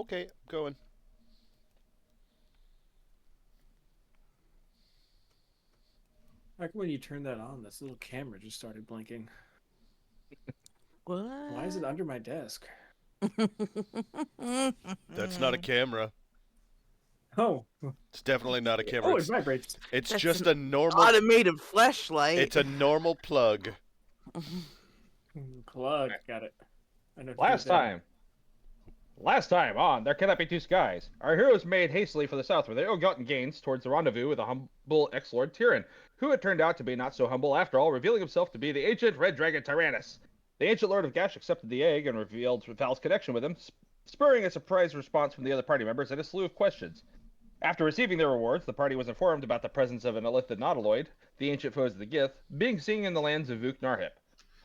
Okay, going. Like when you turn that on, this little camera just started blinking. What? Why is it under my desk? That's not a camera. Oh, It's definitely not a camera. oh, it vibrates. It's That's just an a normal. automated flashlight. It's a normal plug. Plug, got it. I know. Last time on There Cannot Be Two Skies, our heroes made hastily for the south with their ill-gotten gains towards the rendezvous with the humble ex-Lord Tyrion, who had turned out to be not so humble after all, revealing himself to be the ancient red dragon Tyrannus. The ancient Lord of Gash accepted the egg and revealed Val's connection with him, spurring a surprised response from the other party members and a slew of questions. After receiving their rewards, the party was informed about the presence of an Elithid nautiloid, the ancient foes of the Gith, being seen in the lands of Vuk Narhip.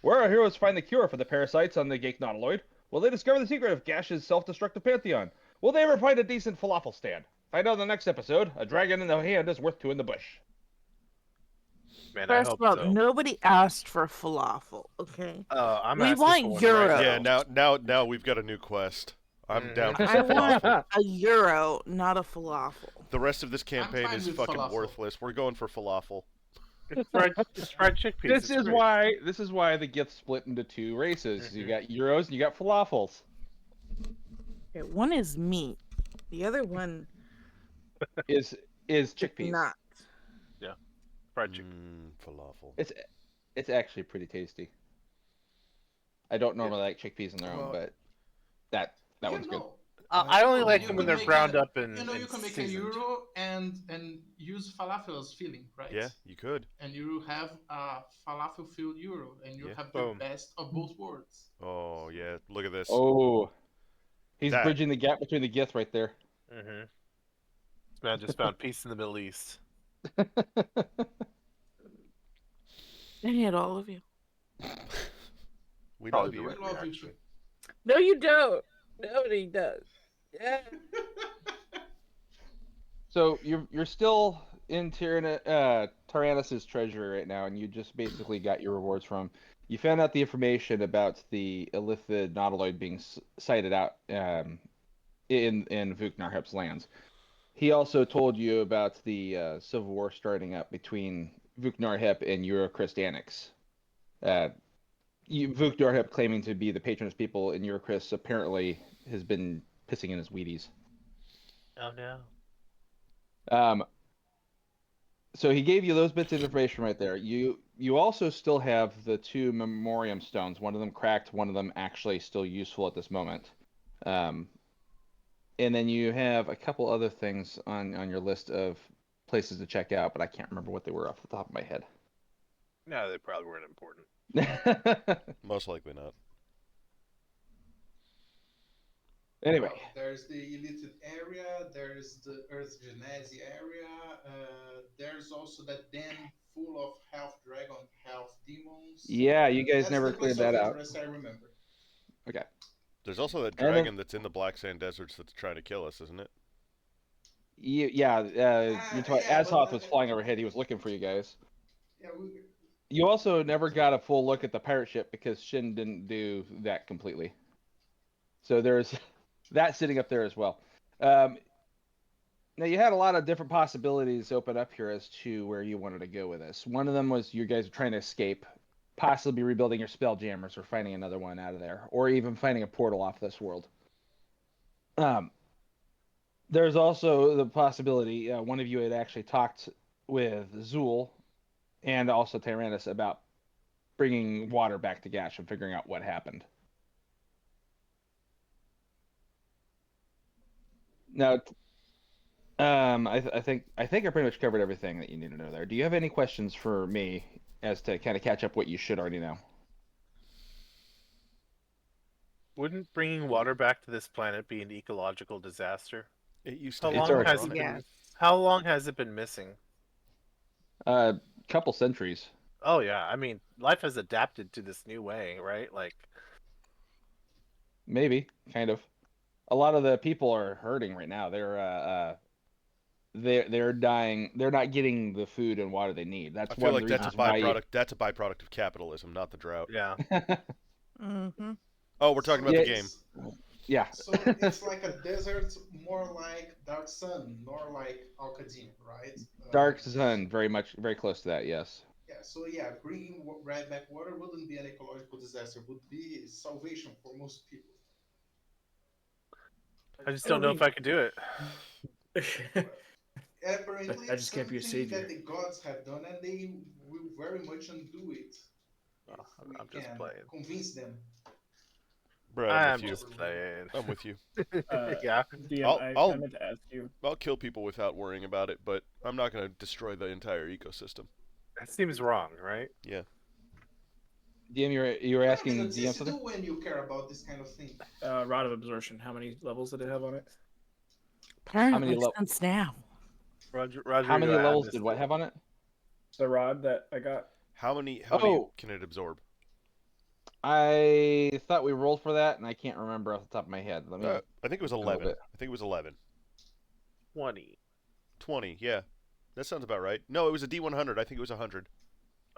Where our heroes find the cure for the parasites on the Gake nautiloid, will they discover the secret of Gash's self-destructive pantheon? Will they ever find a decent falafel stand? Find out in the next episode. A dragon in the hand is worth two in the bush. Man, I First hope of all, so. nobody asked for falafel, okay? I'm We asking want for one Euro. right Yeah, now. now we've got a new quest. I'm down for I some want falafel. a euro, not a falafel. The rest of this campaign fine is with fucking falafel. worthless. We're going for falafel. It's fried chickpeas. This It's is great. why the Gith split into two races. You got Euros and you got falafels. Okay, one is meat. The other one Is chickpeas. not. fried chicken. Falafel. It's actually pretty tasty. I don't normally like chickpeas on their own, but that one's good. I only like You them when could they're make ground a- up and you and can make seasoned. a euro and use falafel as filling, right? Yeah, you could. And you have a falafel filled euro, and you Yeah. have the Boom. best of both worlds. Oh yeah, look at this. Oh, he's That- bridging the gap between the Gith right there. Mm-hmm. This man just found peace in the Middle East. I hate all of you. We Probably love the you. right love you reaction. No, you don't. Nobody does. Yeah. So you're still in Tyrannus's treasury right now, and you just basically got your rewards from. You found out the information about the Illithid nautiloid being sighted out in Vuk Narhep's lands. He also told you about the civil war starting up between Vuk Narhep and Eurochrist Vuk Narhep claiming to be the patroness people, and Eurochrist apparently has been pissing in his Wheaties. Oh no. So he gave you those bits of information right there. You also still have the two memoriam stones. One of them cracked, one of them actually still useful at this moment. And then you have a couple other things on your list of places to check out, but I can't remember what they were off the top of my head. No, they probably weren't important. Most likely not. Anyway, Well, there's the Elite area, there's the Earth Genesi area, there's also that den full of half dragon, half demons. yeah, you guys That's never the place cleared that of out. interest, I remember. Okay. There's also that And then- dragon that's in the Black Sand Deserts that's trying to kill us, isn't it? Yeah, yeah, Azhoth but- was flying overhead. He was looking for you guys. Yeah, You also never got a full look at the pirate ship because Shin didn't do that completely. So there's that sitting up there as well. Now you had a lot of different possibilities open up here as to where you wanted to go with this. One of them was you guys are trying to escape, possibly rebuilding your spell jammers or finding another one out of there, or even finding a portal off this world. There's also the possibility one of you had actually talked with Zool and also Tyrannus about bringing water back to Gash and figuring out what happened. Now, I think I pretty much covered everything that you need to know there. Do you have any questions for me as to kind of catch up what you should already know? Wouldn't bringing water back to this planet be an ecological disaster? It used How to. It's long already has on it it. been? Yes. How long has it been missing? Couple centuries. Oh yeah, I mean, life has adapted to this new way, right? Like, Maybe, kind of. A lot of the people are hurting right now. They're dying. They're not getting the food and water they need. That's I feel one like of the that's a reasons byproduct. That's a byproduct of capitalism, not the drought. yeah. why. Mm-hmm. Oh, we're talking about Yeah, the game. Yeah. So it's like a desert, more like Dark Sun, more like Alcadine, right? Dark Sun, very close to that. Yes. Yeah, so yeah, bringing red back water wouldn't be an ecological disaster, would be salvation for most people. I just don't know if I could do it. Apparently, I it's just can't be a something savior. that the gods have done, and they will very much undo it if Oh, we I'm just can playing. convince them. Brad, I'm I'm with you. just playing. I'm with you. Yeah. DM, I I'll meant to ask you. I'll kill people without worrying about it, but I'm not going to destroy the entire ecosystem. That seems wrong, right? Yeah. DM, you were Wait a asking minute, DM yes, you something. do when you care about this kind of thing. Rod of Absorption. How many levels did it have on it? Apparently, level- since now. Roger, How many I levels missed did what it. have on it? The rod that I got. How many Oh. can it absorb? I thought we rolled for that, and I can't remember off the top of my head. Let me. I think it was a little 11. bit. I think it was 11. 20. 20, yeah. That sounds about right. No, it was a D100. I think it was 100.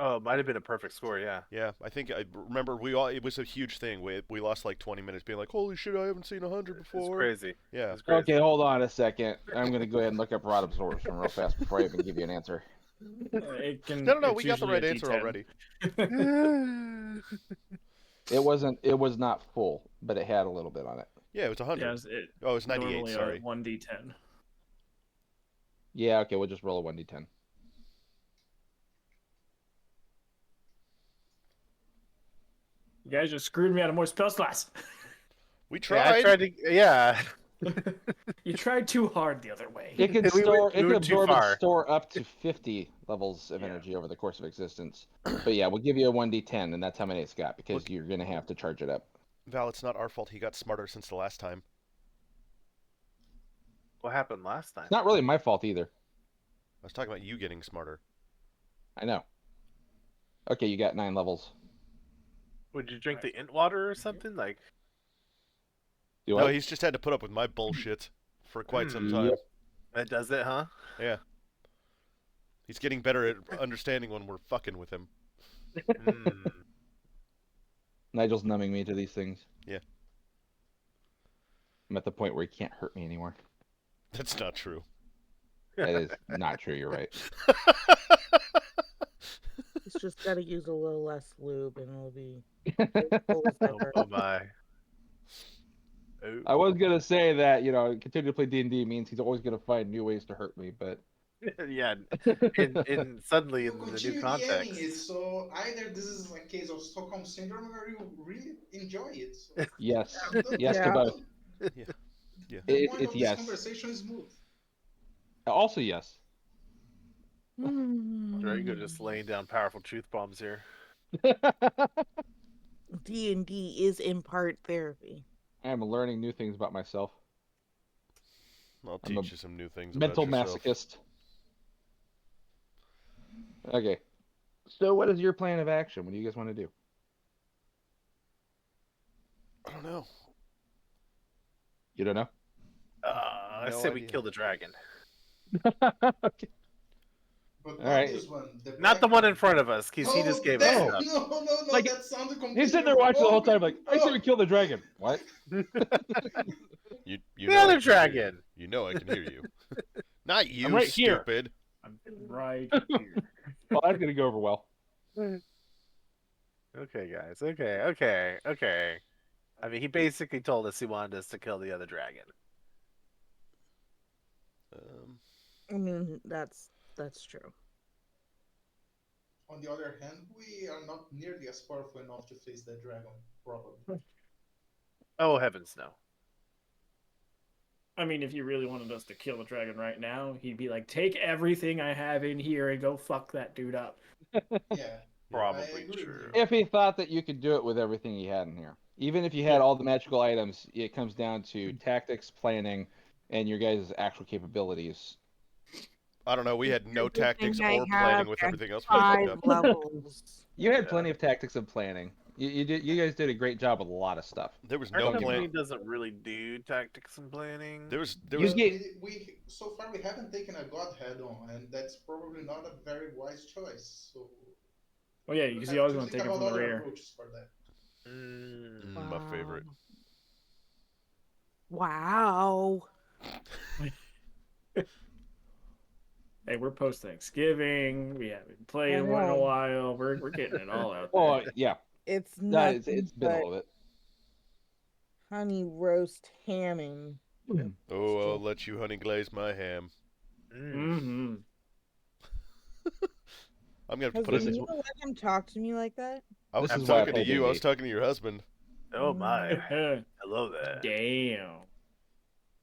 Oh, it might have been a perfect score, yeah. Yeah, I remember it was a huge thing. We lost like 20 minutes being like, "Holy shit, I haven't seen 100 It's before." crazy. Yeah. It's crazy. Okay, hold on a second. I'm gonna go ahead and look up rod absorption real fast before I even give you an answer. It can. No, it's we got the usually right a answer D10. already. It wasn't. It was not full, but it had a little bit on it. Yeah, it was 100. Yeah, it Oh, it was 98, normally sorry. 1d10. Yeah. Okay, we'll just roll a 1d10. You guys just screwed me out of more spell slots. We Yeah, I tried. tried to. Yeah. You tried too hard the other way. It can We store. went It can too absorb and far. store up to 50 levels of Yeah. energy over the course of existence. But yeah, we'll give you a 1d10, and that's how many it's got because Look- you're gonna have to charge it up. Val, it's not our fault he got smarter since the last time. What happened last time? It's not really my fault either. I was talking about you getting smarter. I know. Okay, you got 9 levels. Would you drink the int water or something? Like, Do No, what? he's just had to put up with my bullshit for quite some Hmm. time. Yep. that does it, huh? Yeah. He's getting better at understanding when we're fucking with him. Hmm. Nigel's numbing me to these things. Yeah. I'm at the point where he can't hurt me anymore. That's not true. That is not true. You're right. He's just got to use a little less lube, and it'll be. Oh my. Oh. I was gonna say that continue to play D&D means he's always gonna find new ways to hurt me, but Yeah. In suddenly You in the new continue DMing context. it, so either this is a case of Stockholm syndrome or you really enjoy it. So, yes, yeah, the- yes to Yeah. both. Yeah. The point It's of this yes. conversation is smooth. Also yes. Drago just laying down powerful truth bombs here. D&D is in part therapy. I am learning new things about myself. I'll I'm a teach you some new things Mental about yourself. masochist. Okay. So what is your plan of action? What do you guys want to do? I don't know. You don't know? I No say we idea. kill the dragon. Okay. But not Alright. this one. Not the one in front of us, because he just gave us that, stuff. no, Like, that sounded completely He's sitting there watching the whole wrong. time like, I say No. we kill the dragon. What? You The know I other can hear you. dragon. You know I can hear you. Not you, I'm right here. stupid. I'm right here. Well, that's gonna go over well. Okay, guys. Okay. I mean, he basically told us he wanted us to kill the other dragon. I mean, that's true. On the other hand, we are not nearly as powerful enough to face that dragon, probably. Oh, heavens no. I mean, if you really wanted us to kill the dragon right now, he'd be like, take everything I have in here and go fuck that dude up. Yeah. Probably I agree with true. you. If he thought that you could do it with everything he had in here. Even if you had all the magical items, it comes down to tactics, planning, and your guys' actual capabilities. I don't know. We had no tactics Everything I or planning have with at everything else we fucked 5 up. levels. You had Yeah. plenty of tactics and planning. You guys did a great job with a lot of stuff. There was Our no company plan. doesn't really do tactics and planning. There was You get- we so far we haven't taken a god head on, and that's probably not a very wise choice. So Well, yeah, we because have you always to want to think take it from about the other rear. approaches for that. Mm. my favorite. Wow. Hey, we're post Thanksgiving. We haven't played I in one in a know. while. We're getting it all out there. Oh yeah, It's that is, nothing it's been but all of it. honey roast hamming. Oh, I'll let you honey glaze my ham. Mm-hmm. I'm gonna have to put Husband, it. you don't let him talk to me like that? I This was is why I talking to play you. I was D&D. talking to your husband. Oh my. Damn. Hello there.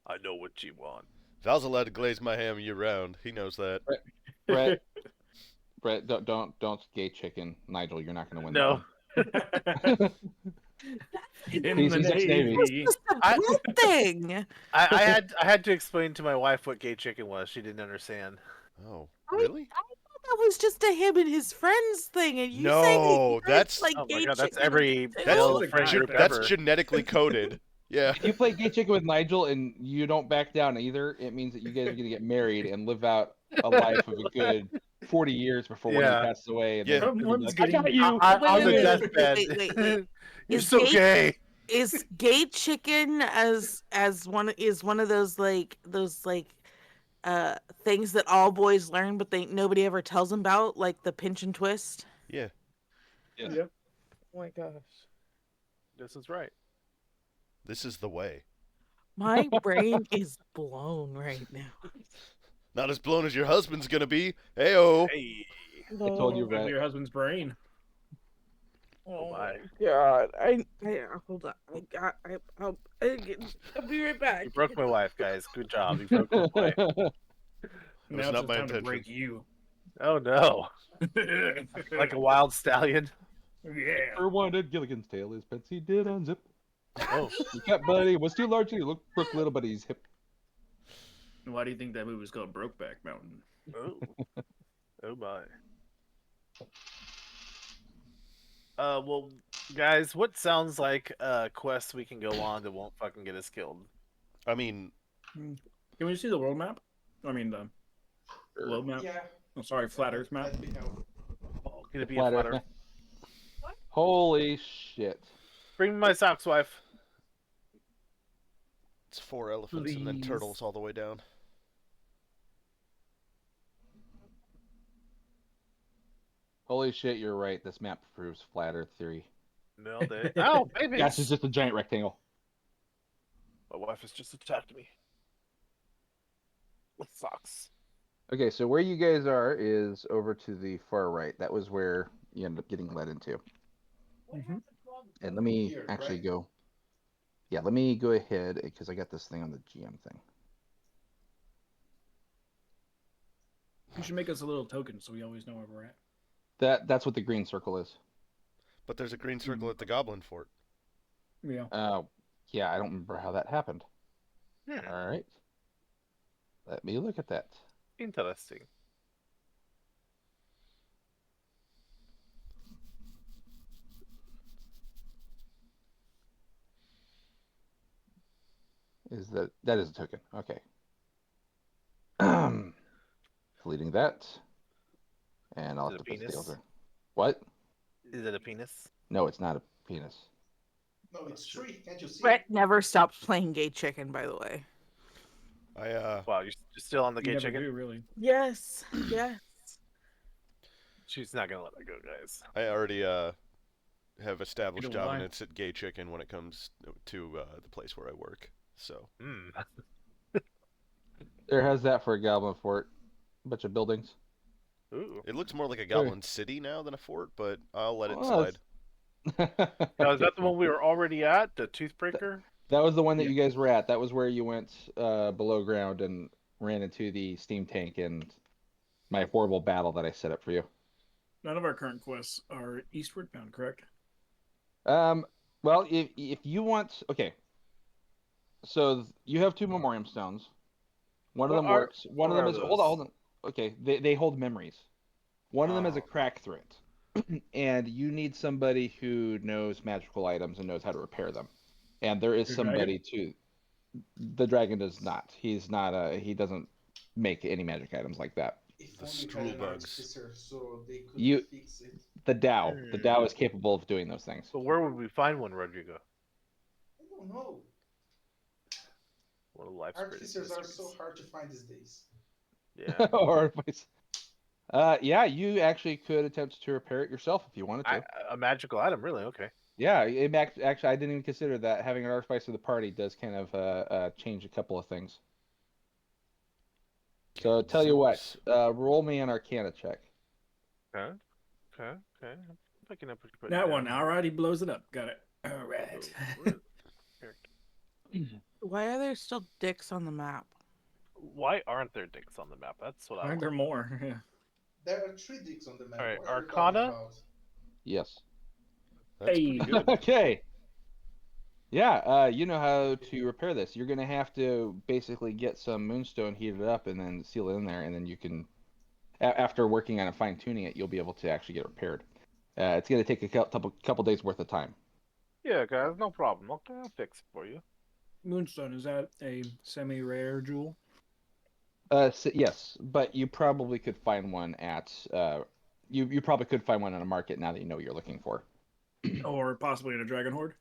I know what you want. Val's allowed to glaze my ham year round. He knows that. Brett, Brett, don't gay chicken Nigel. You're not going to win No. that one. In He's the ex-Navy. It's Navy. just a I- good thing. I had to explain to my wife what gay chicken was. She didn't understand. Oh, I really? thought that was just a him and his friends thing, and you No, saying that's- like Oh my gay god, that's chicken every too? male That's friend a group guy. that's ever. genetically coded. Yeah. If you play gay chicken with Nigel and you don't back down either, it means that you guys are going to get married and live out a life of a good 40 years before one of Yeah. you passes away. And Yeah. then you'll be Someone's like, I got getting- you. On the Wait, deathbed. wait. You're Is so gay- gay. Is gay chicken as one of those things that all boys learn, but nobody ever tells them about, like the pinch and twist? Yeah. Yes. Yep. Oh my gosh. This is right. This is the way. My brain is blown right now. Not as blown as your husband's gonna be. Heyo. Hey. I told you, With Brett. your husband's brain. Oh my. god. I hold on. I'll be right back. You broke my wife, guys. Good job. You broke my wife. It Now was it's not just my time intention. to break you. Oh no. Like a wild stallion. Yeah. For wanted Gilligan's tail, his pants he did unzip. Oh. He kept buddy was too large to look brook little buddy's hip. Why do you think that movie was called Brokeback Mountain? Oh. Oh my. Well, guys, what sounds like a quest we can go on that won't fucking get us killed? I mean, Can we see the world map? I mean the globe map. Yeah. Oh, sorry, flat Earth map. That'd be helpful. Oh, can it be Flat a Earth. flatter? Holy shit. Bring me my socks, wife. it's 4 elephants and then Please. turtles all the way down. Holy shit, you're right. This map proves flat Earth theory. Nailed it. Oh, baby. Yes, it's just a giant rectangle. My wife has just attacked me. With socks. Okay, so where you guys are is over to the far right. That was where you ended up getting led into. Mm-hmm. And let me Here, actually right? go. Yeah, let me go ahead because I got this thing on the GM thing. You should make us a little token so we always know where we're at. That's what the green circle is. But there's a green circle at the Goblin Fort. Yeah. Yeah, I don't remember how that happened. Hmm. All right. Let me look at that. Interesting. Is that is a token? Okay. Deleting that, and I'll Is have it to a put the penis? other. What? Is it a penis? No, it's not a penis. No, it's tree. Can't you see? Brett never stopped playing gay chicken, by the way. Wow, you're still on the You gay never chicken? do, really. Yes. Yes. She's not gonna let it go, guys. I already have established You don't lie. dominance at gay chicken when it comes to the place where I work. So Hmm. There has that for a goblin fort. A bunch of buildings. Ooh. it looks more like a goblin city now than a fort, but I'll let it Well, slide. Now, is that the one we were already at? The Toothbreaker? That was the one that Yeah. you guys were at. That was where you went below ground and ran into the steam tank and my horrible battle that I set up for you. None of our current quests are eastward bound, correct? Well, if you want, okay. So you have 2 memoriam stones. One of What them are- works. One of what them are is those? hold on. Okay, they hold memories. One of them is a Oh. crack through it, and you need somebody who knows magical items and knows how to repair them. And there is The somebody to. The dragon does not. He's not a. He doesn't make any magic items like that. If The only we Strool had an bugs. artificer so they could You- fix it. The Tao is capable of doing those things. But where would we find one, Rodrigo? I don't know. One of life's greatest Artificers are so mysteries. hard to find these days. Yeah. Or advice. Yeah, you actually could attempt to repair it yourself if you wanted to. A magical item, really? Okay. Yeah, actually, I didn't even consider that. Having an artificer of the party does kind of change a couple of things. So tell you what, roll me an Arcana check. Okay. Okay. Okay. I'm picking up what you're putting That down one, here. all right, he blows it up. Got it. All right. Why are there still dicks on the map? Why aren't there dicks on the map? That's what I Aren't there want. more? Yeah. There are 3 dicks on the map. Alright, What are you Arcana? talking about? Yes. That's Hey. pretty good. Okay. Yeah, you know how to repair this. You're gonna have to basically get some moonstone, heat it up, and then seal it in there, and then you can, after working on it, fine tuning it, you'll be able to actually get it repaired. It's gonna take a couple days worth of time. Yeah, guys, no problem. I'll fix it for you. Moonstone, is that a semi-rare jewel? Yes, but you probably could find one at you probably could find one on a market now that you know what you're looking for, Or possibly in a dragon horde?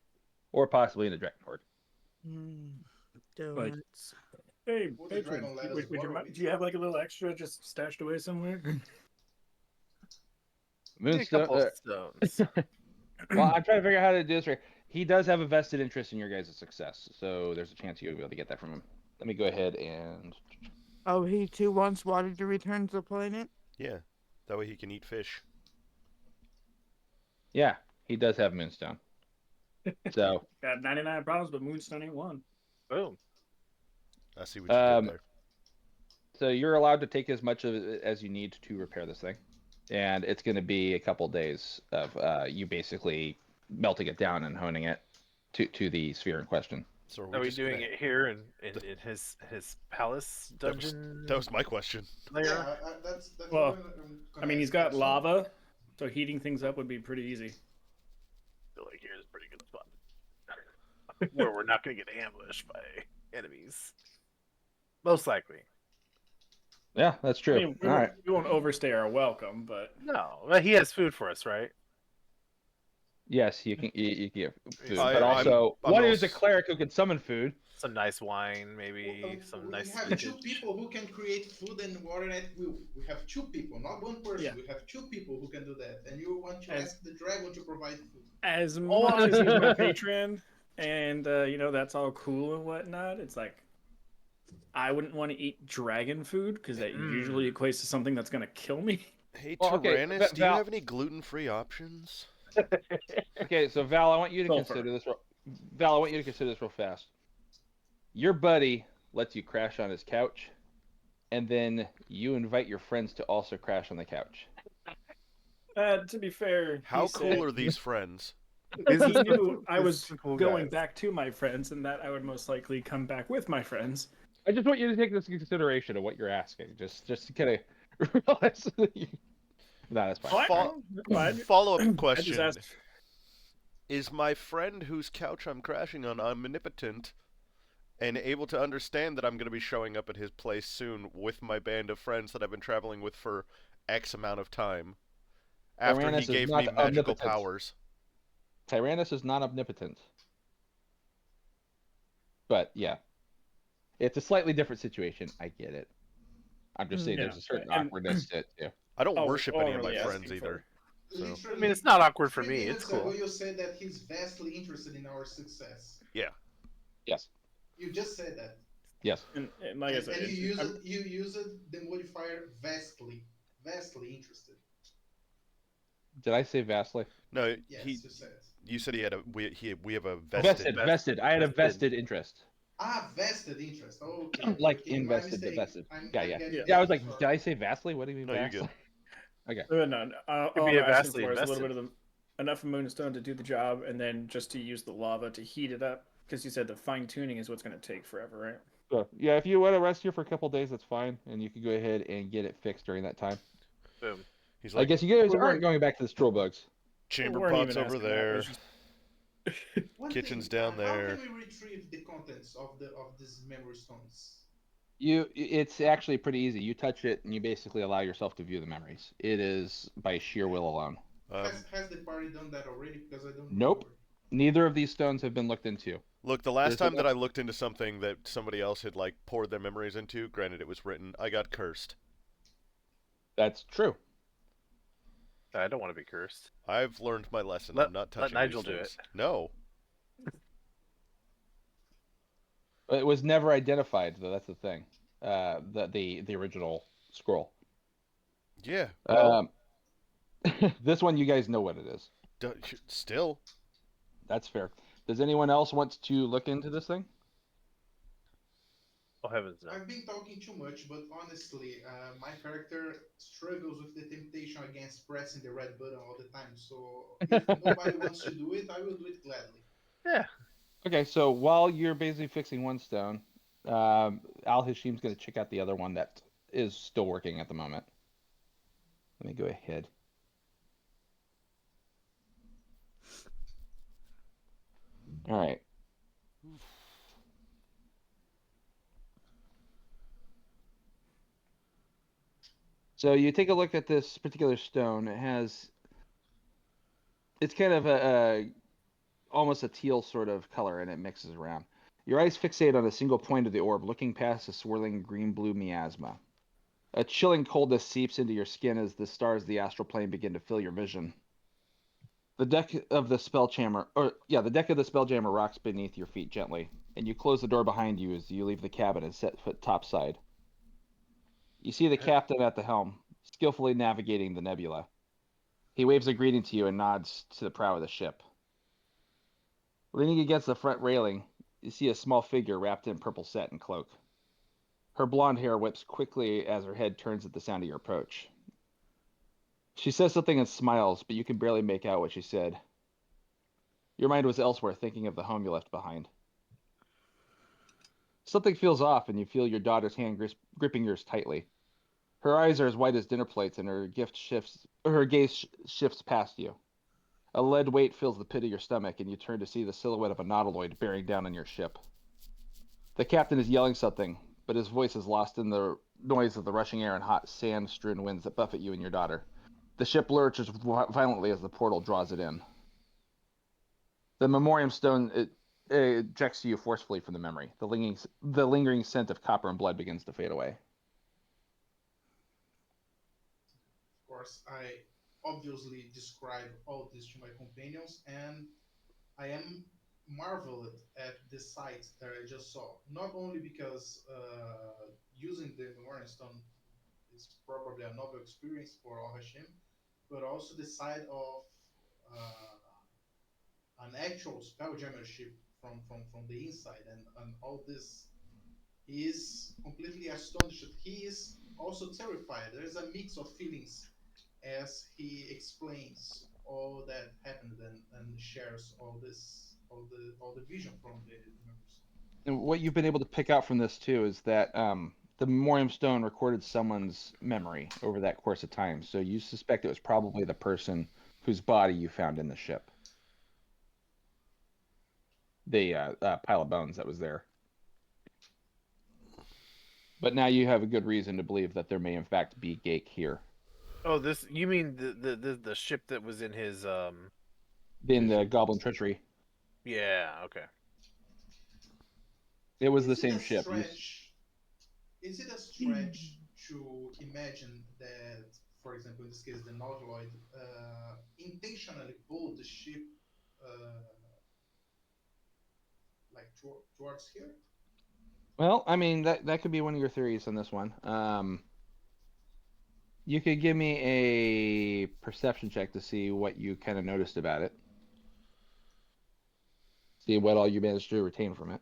or possibly in a dragon horde. Donuts. Hey, Would the patron, dragon let us would you borrow mind, it? do you have like a little extra just stashed away somewhere? Take a couple Moonstone. stones. Well, I'm trying to figure out how to do this right. He does have a vested interest in your guys' success, so there's a chance you'll be able to get that from him. Let me go ahead and. Oh, he too wants water to return to the planet? Yeah, that way he can eat fish. Yeah, he does have Moonstone. So, Got 99 problems, but Moonstone ain't one. Boom. I see what you did there. so you're allowed to take as much of it as you need to repair this thing, and it's going to be a couple days of you basically melting it down and honing it to the sphere in question. So Are we just doing gonna- it here in his palace dungeon? That was my question. lair? Yeah, that's Well, what I'm I gonna mean, he's ask got also. lava, so heating things up would be pretty easy. I feel like here's a pretty good spot where we're not going to get ambushed by enemies. Most likely. Yeah, that's true. I mean, All right. we won't overstay our welcome, but No, but he has food for us, right? Yes, you can get food, I- but also I'm one who's a also- clerik who can summon food. Some nice wine, maybe some We nice have vintage. 2 people who can create food and water at will. We have 2 people, not 1 person. Yeah. We have 2 people who can do that. And you want to And- ask the dragon to provide food. as much as he's my patron, and that's all cool and whatnot, it's like I wouldn't want to eat dragon food because that usually equates to something that's gonna kill me. Hey, Well, okay, Tyrannus, do you Val- have any gluten-free options? Okay, so Val, I want you to Sulfur. consider this. Val, I want you to consider this real fast. Your buddy lets you crash on his couch, and then you invite your friends to also crash on the couch. To be fair, How he cool said- are these friends? he knew I These was are cool going guys. back to my friends, and that I would most likely come back with my friends. I just want you to take this into consideration of what you're asking, just to kind of realize that you. No, that's fine. Oh, I Fo- know, that's fine. Follow-up I just question. asked. Is my friend whose couch I'm crashing on omnipotent and able to understand that I'm going to be showing up at his place soon with my band of friends that I've been traveling with for X amount of time after Tyrannus he is gave not me magical omnipotent. powers? Tyrannus is not omnipotent. But yeah, it's a slightly different situation. I get it. I'm just saying there's Yeah, a certain and- awkwardness to it too. I don't Oh, worship oh, any of my really friends asking either. So, Literally, I mean, it's not awkward for 3 me. minutes It's cool. ago you said that he's vastly interested in our success. Yes. You just said that. Yes. And like I said, and you it's- used the modifier vastly interested. Did I say vastly? no, Yes, he. you said. You said he had a. We have a vested. Vested. I had a Vested. vested interest. Vested interest. Okay. Like okay, my invested, but mistake. vested. I'm Yeah. getting Yeah, I was it. like, Sorry. did I say vastly? What do you mean No, you're vastly? good. No, all Could be I'm a asking vastly for is a little invested. bit of enough moonstone to do the job, and then just to use the lava to heat it up. Because you said the fine tuning is what's going to take forever, right? So, yeah, if you want to rest here for a couple days, that's fine, and you can go ahead and get it fixed during that time. Boom. He's I like, guess you guys we aren't weren't- going back to the stroll bugs. chamber weren't pots even over asking that, it there. was just- One Kitchen's thing, down there. How can we retrieve the contents of these memory stones? It's actually pretty easy. You touch it, and you basically allow yourself to view the memories. It is by sheer will alone. Has the party done that already? Because I don't. Nope. remember. Neither of these stones have been looked into. Look, the last There's time that no- I looked into something that somebody else had like poured their memories into, granted it was written, I got cursed. That's true. I don't want to be cursed. I've learned my lesson. Let I'm not let touching Nigel these do things. it. No. But it was never identified, though. That's the thing. The original scroll. Yeah. Well, This one, you guys know what it is. still. That's fair. Does anyone else want to look into this thing? Oh heavens no. I've been talking too much, but honestly, my character struggles with the temptation against pressing the red button all the time. So if nobody wants to do it, I will do it gladly. Yeah. Okay, so while you're basically fixing one stone, Al Hashim's going to check out the other one that is still working at the moment. Let me go ahead. All right. So you take a look at this particular stone. It's kind of a almost a teal sort of color, and it mixes around. Your eyes fixate on a single point of the orb, looking past the swirling green-blue miasma. A chilling coldness seeps into your skin as the stars of the astral plane begin to fill your vision. The deck of the spelljammer rocks beneath your feet gently, and you close the door behind you as you leave the cabin and set foot topside. You see the captain at the helm, skillfully navigating the nebula. He waves a greeting to you and nods to the prow of the ship. Leaning against the front railing, you see a small figure wrapped in purple satin cloak. Her blonde hair whips quickly as her head turns at the sound of your approach. She says something and smiles, but you can barely make out what she said. Your mind was elsewhere, thinking of the home you left behind. Something feels off, and you feel your daughter's hand gripping yours tightly. Her eyes are as white as dinner plates, and her gaze shifts past you. A lead weight fills the pit of your stomach, and you turn to see the silhouette of a nautiloid bearing down on your ship. The captain is yelling something, but his voice is lost in the noise of the rushing air and hot, sand-strewn winds that buffet you and your daughter. The ship lurches violently as the portal draws it in. The memoriam stone it ejects you forcefully from the memory. The lingering scent of copper and blood begins to fade away. Of course, I obviously describe all this to my companions, and I am marveled at the sight that I just saw. Not only because using the Memorial Stone is probably a novel experience for Al Hashim, but also the sight of an actual spelljammer ship from the inside, and all this. He is completely astonished. He is also terrified. There's a mix of feelings as he explains all that happened and shares all the vision from the members. And what you've been able to pick out from this too is that the memoriam stone recorded someone's memory over that course of time. So you suspect it was probably the person whose body you found in the ship. The pile of bones that was there. But now you have a good reason to believe that there may in fact be Gake here. Oh, this you mean the ship that was in his In the vision? Goblin Treachery. Yeah, okay. It was the Is it same a ship. stretch? Is it a stretch to imagine that, for example, in this case, the Nautiloid intentionally pulled the ship uh, like towards here? Well, I mean that could be one of your theories on this one. You could give me a perception check to see what you kind of noticed about it. See what all you managed to retain from it.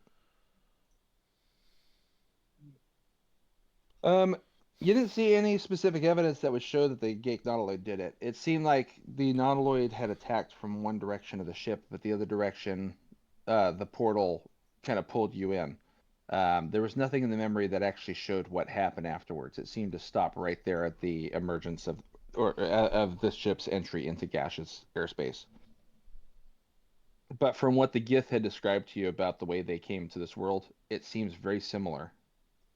Um, you didn't see any specific evidence that would show that the Gake Nautiloid did it. It seemed like the Nautiloid had attacked from one direction of the ship, but the other direction, the portal kind of pulled you in. There was nothing in the memory that actually showed what happened afterwards. It seemed to stop right there at the emergence of this ship's entry into gaseous airspace. But from what the Gith had described to you about the way they came to this world, it seems very similar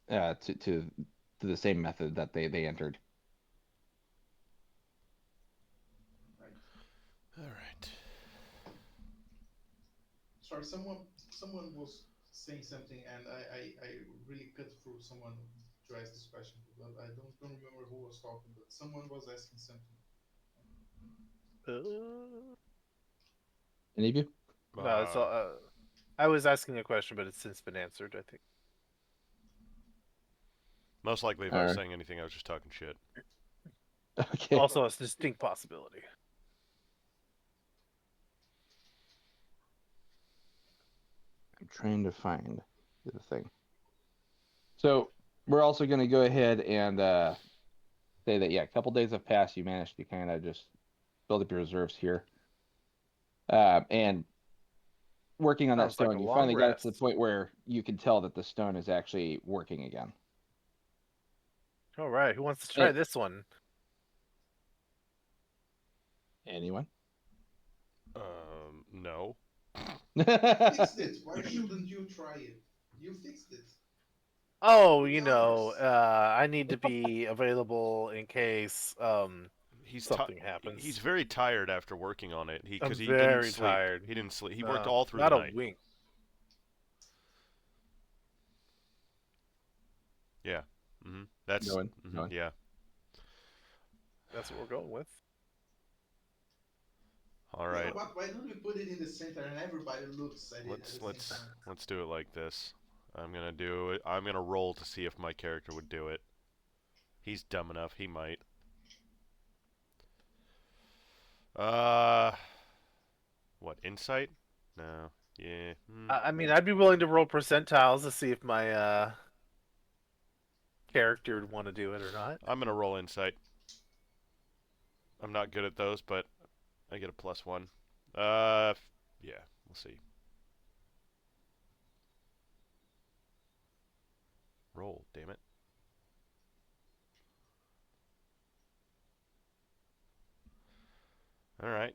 to the same method that they entered. Right. All right. sorry. Someone was saying something, and I really cut through someone to ask this question. But I don't remember who was talking, but someone was asking something. Any of you? No, it's all, I was asking a question, but it's since been answered, I think. Most likely, if I was saying anything, I was just talking shit. Okay. Also, a distinct possibility. I'm trying to find the thing. So we're also going to go ahead and say that, yeah, a couple days have passed. You managed to kind of just build up your reserves here. And working on that Sounds like stone, a you long finally got it to the rest. point where you can tell that the stone is actually working again. All right, who wants to try Hey. this one? Anyone? No. Fixed it. Why shouldn't you try it? You fixed it. Oh, For the others. I need to be available in case He's something he's happens. very tired after working on it. I'm Because he didn't very sleep. tired. He didn't sleep. He worked all through Not the a night. wink. Yeah. That's No one. yeah. That's what we're going with. All You know right. what? Why don't we put it in the center and everybody looks at it at the same time? Let's do it like this. I'm gonna do it. I'm gonna roll to see if my character would do it. He's dumb enough. He might. What, insight? No. Yeah. I mean, I'd be willing to roll percentiles to see if my character would want to do it or not. I'm gonna roll insight. I'm not good at those, but I get a +1. Yeah, we'll see. Roll, damn it. Alright.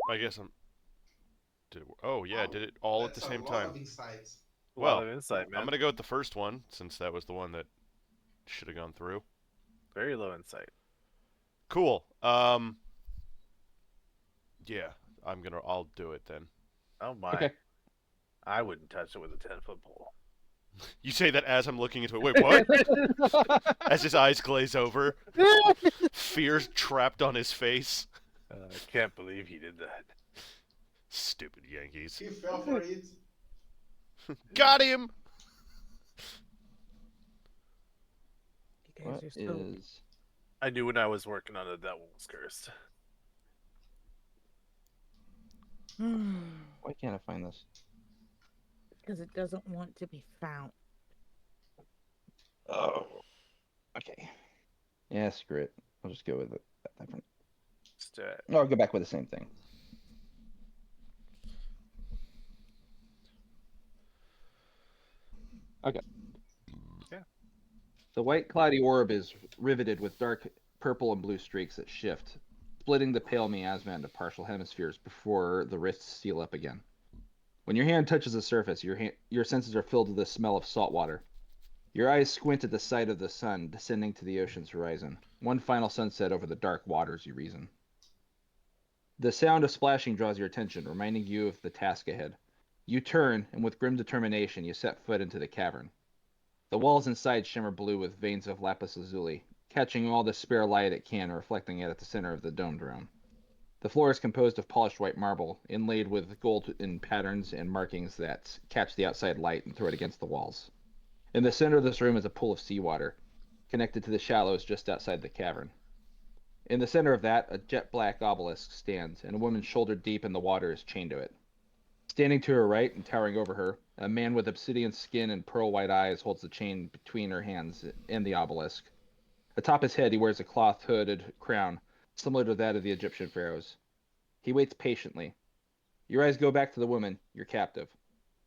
I guess I'm... Oh, yeah, Wow, did it all at the that's a same lot time. of insights. A lot Well, of insight, man. I'm gonna go with the first one, since that was the one that should have gone through. Very low insight. Cool. Yeah, I'll do it then. Oh my. Okay. I wouldn't touch it with a 10-foot pole. You say that as I'm looking into it. Wait, what? As his eyes glaze over. Fear trapped on his face. I can't believe he did that. Stupid Yankees. He fell for it. Got him! You guys What are so is... I knew when I was working on it that one was cursed. Why can't I find this? because it doesn't want to be found. Oh. Okay. Yeah, screw it. I'll just go with it. Different. No, I'll go back with the same thing. Okay. Yeah. The white cloudy orb is riveted with dark purple and blue streaks that shift, splitting the pale miasma into partial hemispheres before the wrists seal up again. When your hand touches the surface, your senses are filled with the smell of salt water. Your eyes squint at the sight of the sun descending to the ocean's horizon. One final sunset over the dark waters, you reason. The sound of splashing draws your attention, reminding you of the task ahead. You turn, and with grim determination, you set foot into the cavern. The walls inside shimmer blue with veins of lapis lazuli, catching all the spare light it can and reflecting it at the center of the domed room. The floor is composed of polished white marble, inlaid with gold in patterns and markings that catch the outside light and throw it against the walls. In the center of this room is a pool of seawater, connected to the shallows just outside the cavern. In the center of that, a jet black obelisk stands, and a woman shoulder deep in the water is chained to it. Standing to her right and towering over her, a man with obsidian skin and pearl white eyes holds the chain between her hands and the obelisk. Atop his head, he wears a cloth hooded crown, similar to that of the Egyptian pharaohs. He waits patiently. Your eyes go back to the woman, your captive.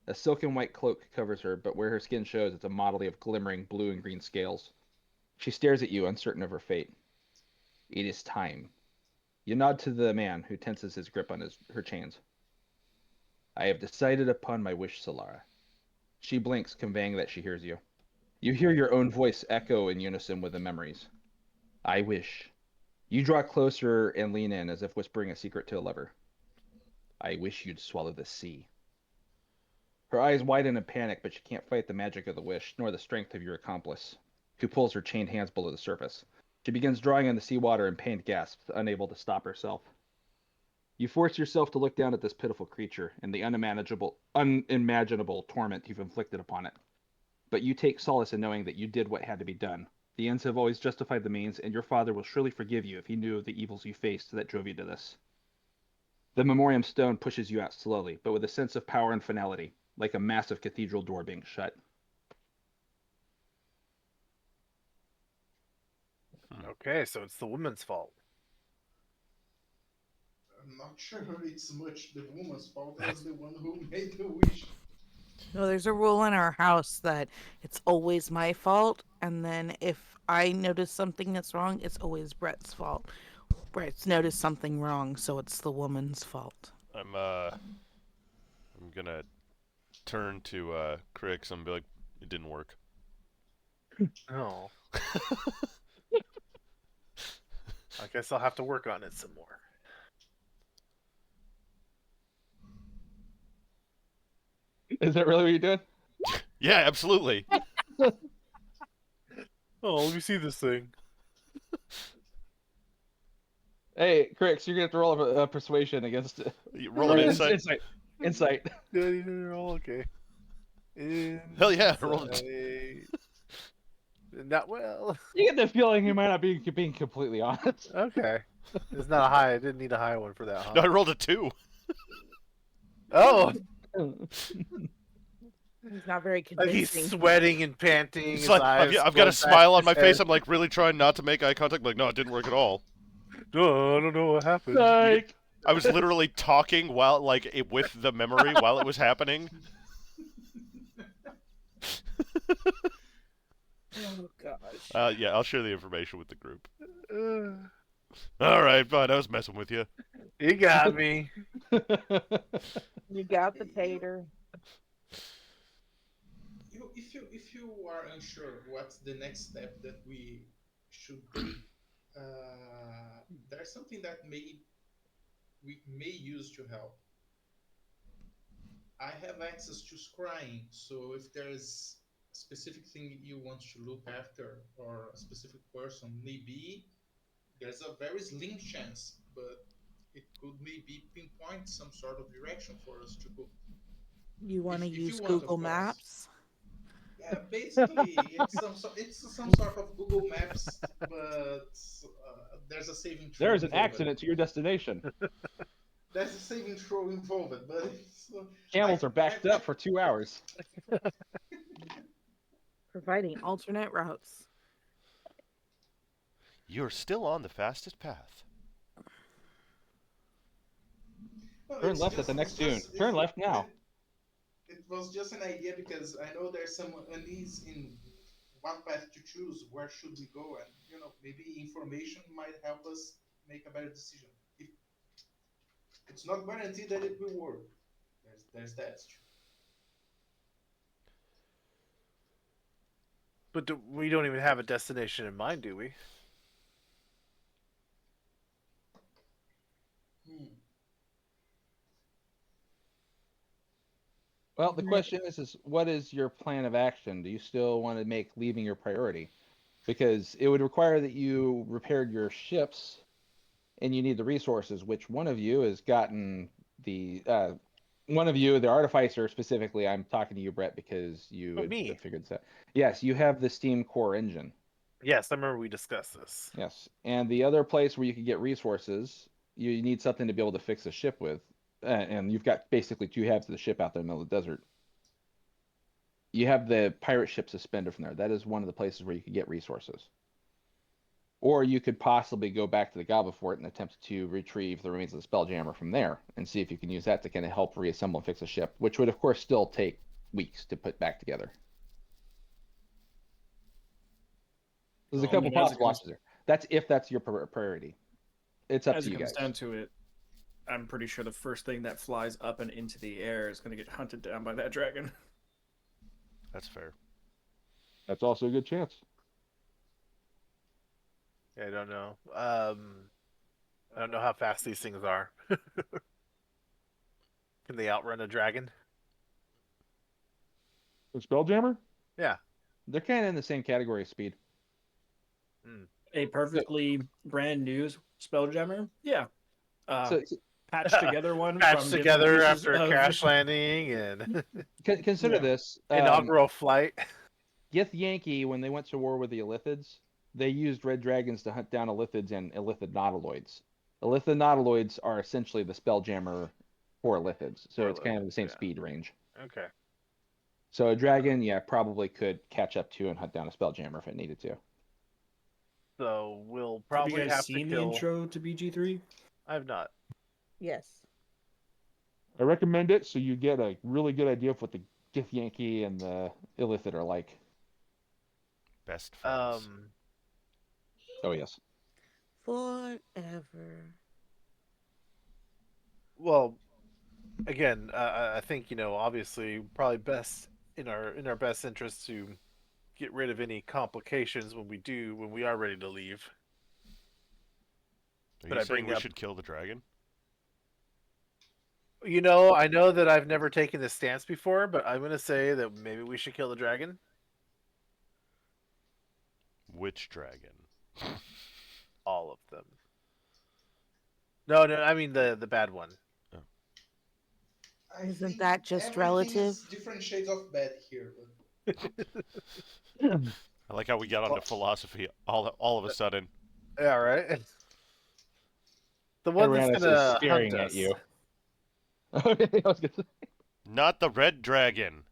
A silken white cloak covers her, but where her skin shows, it's a motley of glimmering blue and green scales. She stares at you, uncertain of her fate. It is time. You nod to the man, who tenses his grip on her chains. I have decided upon my wish, Solara. She blinks, conveying that she hears you. You hear your own voice echo in unison with the memories. I wish. You draw closer and lean in, as if whispering a secret to a lover. I wish you'd swallow the sea. Her eyes widen in panic, but she can't fight the magic of the wish, nor the strength of your accomplice, who pulls her chained hands below the surface. She begins drawing on the seawater in pained gasps, unable to stop herself. You force yourself to look down at this pitiful creature and the unimaginable torment you've inflicted upon it. But you take solace in knowing that you did what had to be done. The ends have always justified the means, and your father will surely forgive you if he knew of the evils you faced that drove you to this. The memoriam stone pushes you out slowly, but with a sense of power and finality, like a massive cathedral door being shut. Okay, so it's the woman's fault. I'm not sure it's much the woman's fault as the one who made the wish. No, there's a rule in our house that it's always my fault, and then if I notice something that's wrong, it's always Brett's fault. Brett's noticed something wrong, so it's the woman's fault. I'm gonna turn to Crix and be like, it didn't work. Oh. I guess I'll have to work on it some more. Is that really what you're doing? Yeah, absolutely. Oh, let me see this thing. Hey, Crix, you're gonna have to roll a persuasion against it. You roll an insight. Insight. Yeah, you did it all okay. Hell yeah, I rolled a Insight. Not well. You get the feeling he might not be being completely honest. Okay. It's not a high. I didn't need a high one for that, huh? No, I rolled a 2. Oh! He's not very Like he's convincing. sweating and panting. It's his like, eyes I've got a rolled back smile on his my face. head. I'm like really trying not to make eye contact. I'm like, no, it didn't work at all. No, I don't know what happened. Like, I was literally talking while, like, with the memory while it was happening. Oh gosh. Yeah, I'll share the information with the group. Uh, All right, fine. I was messing with you. he got me. You got the tater. If you are unsure what's the next step that we should take, there's something that we may use to help. I have access to scrying, so if there's a specific thing you want to look after or a specific person, maybe there's a very slim chance, but it could maybe pinpoint some sort of direction for us to go. You want to If you use want, of Google course. Maps? Yeah, basically, it's some sort of Google Maps, but there's a saving throw. there's an involved. accident to your destination. There's a saving throw involved, but it's, Camels are backed up for 2 hours. Providing alternate routes. You're still on the fastest path. No, Turn it's left at the next dune. Turn left now. It was just an idea because I know there's some unease in what path to choose, where should we go, and maybe information might help us make a better decision. It's not guaranteed that it will work. There's that. But we don't even have a destination in mind, do we? Well, the question is what is your plan of action? Do you still want to make leaving your priority? Because it would require that you repaired your ships, and you need the resources. Which one of you has gotten the the artificer specifically? I'm talking to you, Brett, because you Oh, me. had figured this out. Yes, you have the steam core engine. Yes, I remember we discussed this. Yes, and the other place where you could get resources, you need something to be able to fix a ship with. And you've got basically 2 halves of the ship out there in the middle of the desert. You have the pirate ship suspended from there. That is one of the places where you could get resources. Or you could possibly go back to the Goblet Fort and attempt to retrieve the remains of the Spelljammer from there and see if you can use that to kind of help reassemble and fix a ship, which would, of course, still take weeks to put back together. There's a couple possible options there. That's if that's your priority. It's up As to it you comes guys. down to it, I'm pretty sure the first thing that flies up and into the air is going to get hunted down by that dragon. That's fair. That's also a good chance. I don't know. I don't know how fast these things are. Can they outrun a dragon? The Spelljammer? Yeah. They're kind of in the same category of speed. A perfectly brand new Spelljammer. Yeah. So Patched together one Patched from different together pieces after a of. crash landing and consider Yeah. this. inaugural flight. Gith Yankee, when they went to war with the Illithids, they used red dragons to hunt down Illithids and Illithid nautiloids. Illithid nautiloids are essentially the Spelljammer for Illithids, so For it's kind of the same yeah. speed range. Okay. So a dragon, yeah, probably could catch up to and hunt down a Spelljammer if it needed to. So we'll Have probably you guys have seen to the kill. intro to BG3? I have not. Yes. I recommend it so you get a really good idea of what the Gith Yankee and the Illithid are like. Best friends. Oh, yes. Forever. Well, again, I think obviously probably best in our best interest to get rid of any complications when we are ready to leave. Are but you I saying bring we up- should kill the dragon? I know that I've never taken this stance before, but I'm gonna say that maybe we should kill the dragon. Which dragon? All of them. No, I mean the bad one. I Isn't think that just everything relative? is different shades of bad here. I like how we got onto philosophy all of a sudden. Yeah, right. The one that's Tyrannus is gonna staring hunt at us. you. Okay, I was gonna say. Not the red dragon.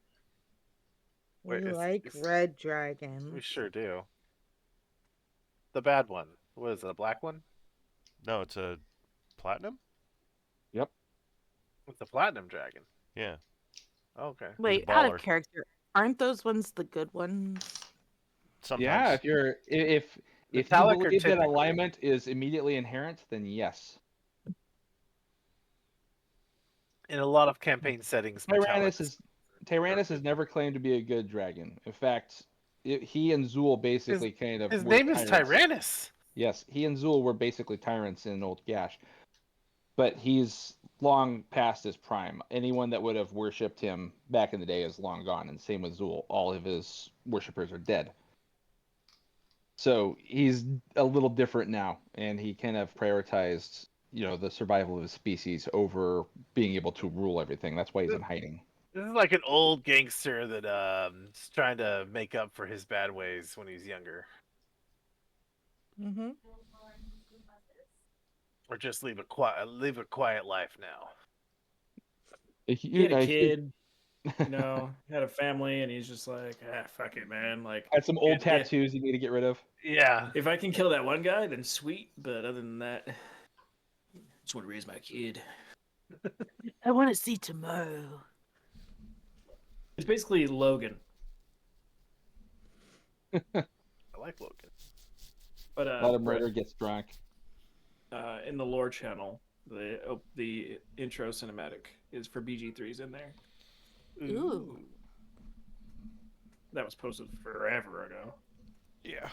We Wait, like it's- red We dragons. sure do. The bad one. What is it? A black one? No, it's a platinum? Yep. It's a platinum dragon. Yeah. Okay. Wait, a out of baller. character. Aren't those ones the good ones? Sometimes. Yeah, if you Metallic or believe that typically? alignment is immediately inherent, then yes. In a lot of campaign settings, Tyrannus has never claimed to be a good dragon. In fact, he and Zool basically kind of his were name is tyrants. Tyrannus. Yes, he and Zool were basically tyrants in Old Gash. But he's long past his prime. Anyone that would have worshipped him back in the day is long gone, and same with Zool. All of his worshippers are dead. So he's a little different now, and he kind of prioritized, the survival of his species over being able to rule everything. That's why he's in hiding. This is like an old gangster that is trying to make up for his bad ways when he's younger, Mm-hmm. or just live a quiet life now. He had a kid, had a family, and he's just like, fuck it, man. Like, Had some old Yeah. tattoos you need to get rid of. Yeah. if I can kill that one guy, then sweet. But other than that, I just want to raise my kid. I want to see tomorrow. It's basically Logan, I like Logan. but A lot of murder gets drunk. in the lore channel, the intro cinematic is for BG3's in there. Ooh. That was posted forever ago. Yeah.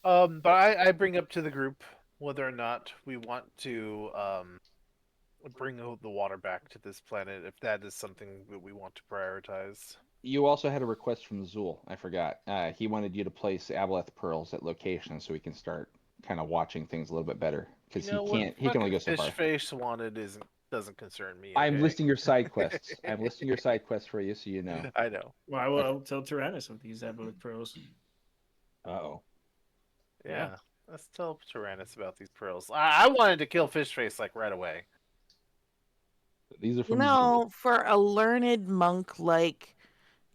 But I bring up to the group whether or not we want to bring the water back to this planet, if that is something that we want to prioritize. You also had a request from Zool. I forgot. He wanted you to place Aboleth pearls at locations so he can start kind of watching things a little bit better because he can't. He can only go so far. Fish face wanted doesn't concern me. I'm okay? listing your side quests. I'm listing your side quests for you so you know. I know. Well, I'll tell Tyrannus with these Aboleth pros. Uh-oh. Yeah. Let's tell Tyrannus about these pearls. I wanted to kill fish face like right away. These are from For a learned monk like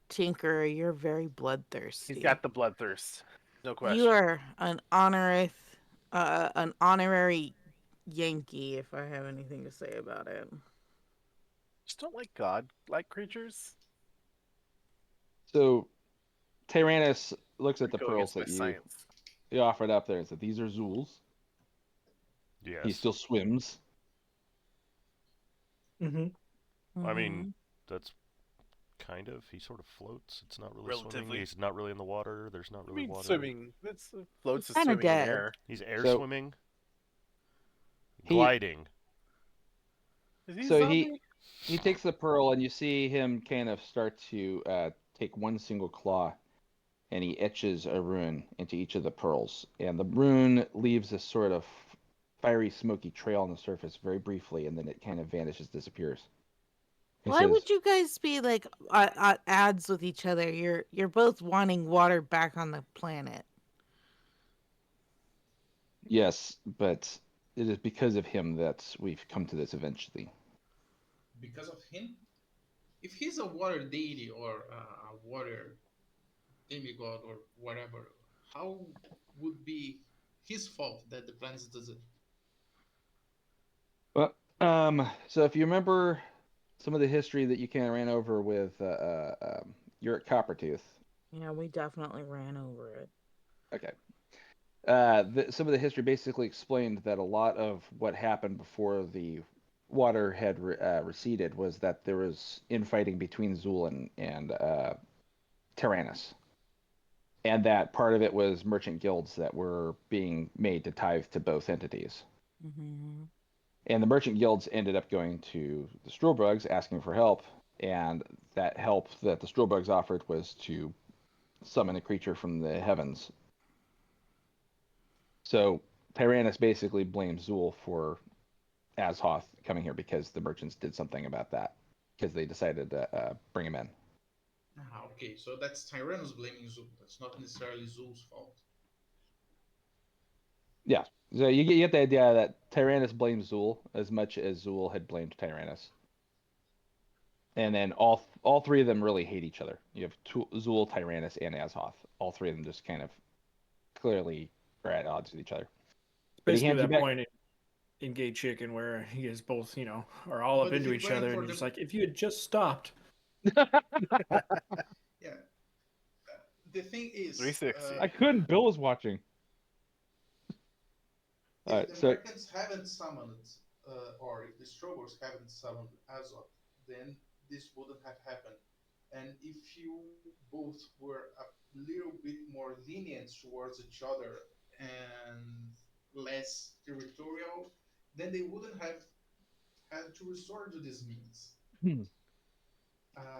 Tinker, you're very bloodthirsty. He's got the bloodthirst. No question. You are an honorary Yankee, if I have anything to say about it. Just don't like god-like creatures. So Tyrannus looks at the Go pearls against that my you science. offered up there and said, these are Zool's. Yes. He still swims. Mm-hmm. I mean, that's kind of. He sort of floats. It's not really swimming. Relatively. He's not really in the water. There's not I really mean, water. swimming. That's floats is kinda swimming in dead. air. He's air So- swimming. He- Gliding. Is he So zombie? He takes the pearl, and you see him kind of start to take one single claw, and he etches a rune into each of the pearls. And the rune leaves this sort of fiery, smoky trail on the surface very briefly, and then it kind of vanishes, disappears. He Why says, would you guys be like at odds with each other? You're both wanting water back on the planet. "Yes, but it is because of him that we've come to this eventually." Because of him. If he's a water deity or a water demigod or whatever, how would be his fault that the planet doesn't? Well, so if you remember some of the history that you kind of ran over with you're at Coppertooth. Yeah, we definitely ran over it. Okay. Some of the history basically explained that a lot of what happened before the water had receded was that there was infighting between Zul and Tyrannus, and that part of it was merchant guilds that were being made to tithe to both entities. Hmm. And the merchant guilds ended up going to the Strulebugs asking for help, and that help that the Strulebugs offered was to summon a creature from the heavens. So Tyrannus basically blames Zul for Azhoth coming here because the merchants did something about that because they decided to bring him in. Ah, okay, so that's Tyrannus blaming Zul. That's not necessarily Zul's fault. Yeah. So you get the idea that Tyrannus blames Zul as much as Zul had blamed Tyrannus. And then all three of them really hate each other. You have Zul, Tyrannus, and Azhoth. All three of them just kind of clearly are at odds with each other. But he Basically, hands you that back. point in Gay Chicken where you guys both, are all up But if into you're each going other, and for you're just the like, if you had just stopped. yeah, the thing is, 360. I couldn't. Bill was watching. All if right. the So merchants haven't summoned, or if the strugglers haven't summoned Azoth, then this wouldn't have happened. And if you both were a little bit more lenient towards each other and less territorial, then they wouldn't have had to resort to these means.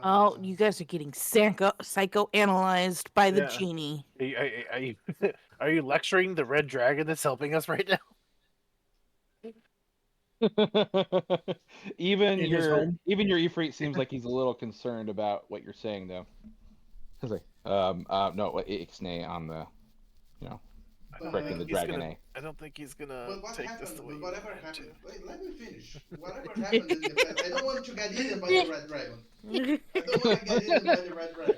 Oh, Uh, you guys are getting psychoanalyzed by the Yeah. genie. Are you are you lecturing the red dragon that's helping us right now? In his home. even your Ifrit seems like he's a little concerned about what you're saying though. He's like, no, ixnay on the, you know, I don't correcting think the but he's dragon gonna. A. I don't think he's gonna but what take this happened? the way But you want whatever him to. happened? Let me finish. Whatever happened in the past, I don't want to get eaten by the red dragon. I don't want to get eaten by the red dragon.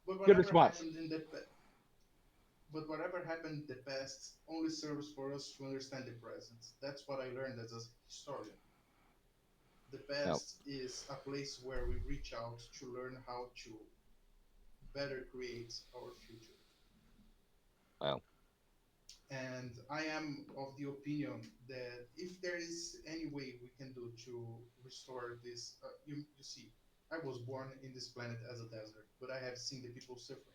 But Good whatever response. happened in the but whatever happened in the past only serves for us to understand the present. That's what I learned as a historian. The No, past is a place where we reach out to learn how to better create our future. well, And I am of the opinion that if there is any way we can do to restore this, you see, I was born in this planet as a desert, but I have seen the people suffering.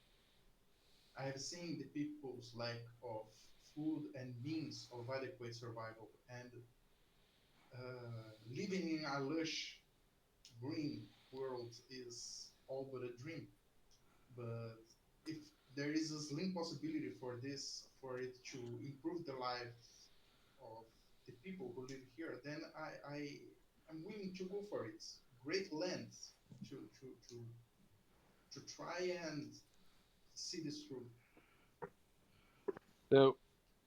I have seen the people's lack of food and means of adequate survival, and living in a lush green world is all but a dream. But if there is a slim possibility for this, for it to improve the lives of the people who live here, then I am willing to go for it. Great lengths to try and see this through. so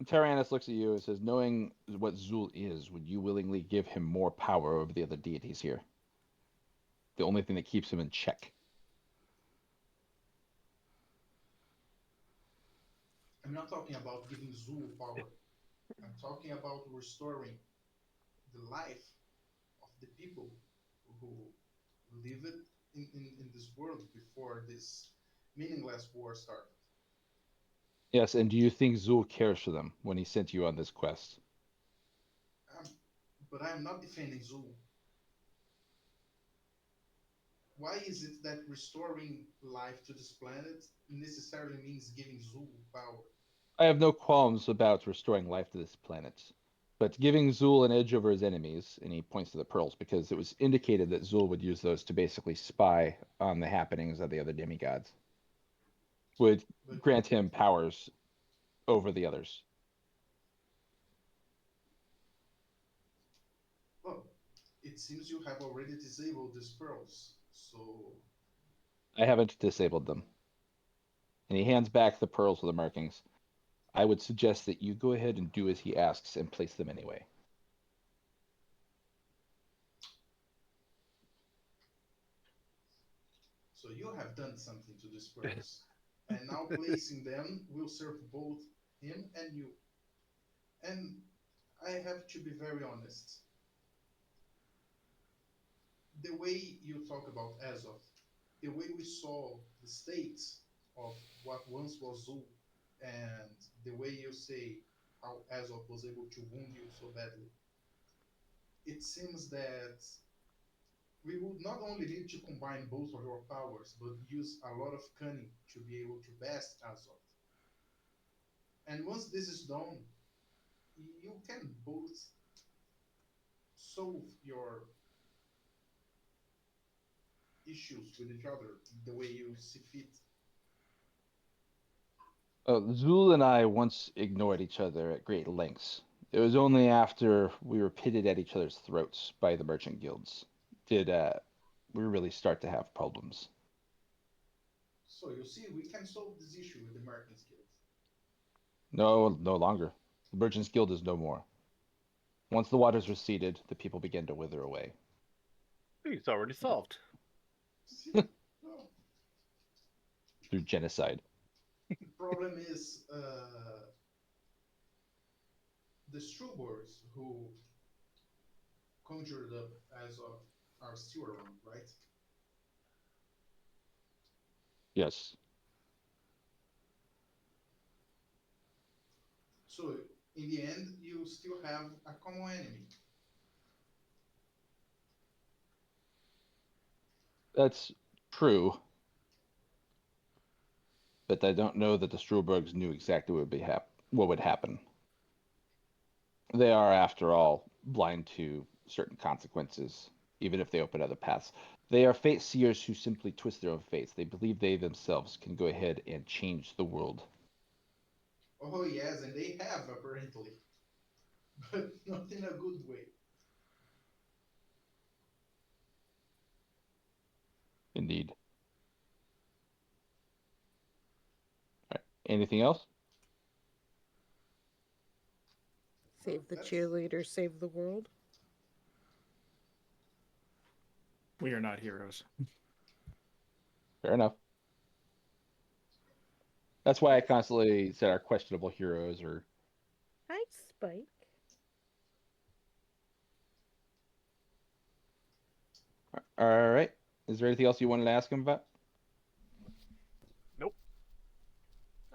Tyrannus looks at you and says, knowing what Zul is, would you willingly give him more power over the other deities here? The only thing that keeps him in check. I'm not talking about giving Zul power. I'm talking about restoring the life of the people who live it in this world before this meaningless war started. Yes, and do you think Zul cares for them when he sent you on this quest? Um, but I'm not defending Zul. Why is it that restoring life to this planet necessarily means giving Zul power? I have no qualms about restoring life to this planet. but giving Zul an edge over his enemies, and he points to the pearls because it was indicated that Zul would use those to basically spy on the happenings of the other demigods, would But grant him powers over the others. well, it seems you have already disabled these pearls. So I haven't disabled them. And he hands back the pearls with the markings. I would suggest that you go ahead and do as he asks and place them anyway. so you have done something to these pearls, and now placing them will serve both him and you. And I have to be very honest. The way you talk about Azoth, the way we saw the stakes of what once was Zul, and the way you say how Azoth was able to wound you so badly, it seems that we would not only need to combine both of your powers, but use a lot of cunning to be able to best Azoth. And once this is done, you can both solve your issues with each other the way you see fit. Zul and I once ignored each other at great lengths. It was only after we were pitted at each other's throats by the merchant guilds did we really start to have problems. So you see, we can solve this issue with the Merchants Guild. No, no longer. The merchants guild is no more. Once the waters receded, the people began to wither away. It's already solved. See? No. Through genocide. The problem is the Struborgs who conjured up as of are still around, right? Yes. So in the end, you still have a common enemy. That's true, but I don't know that the Strubergs knew exactly what would happen. They are, after all, blind to certain consequences, even if they open other paths. They are fate seers who simply twist their own fates. They believe they themselves can go ahead and change the world. Oh yes, and they have apparently, but not in a good way. Indeed. All right. Anything else? Well, Save the that's cheerleader, save the world. We are not heroes. Fair enough. That's why I that's constantly said our questionable heroes or Hi, Spike. all right. Is there anything else you wanted to ask him about? Nope,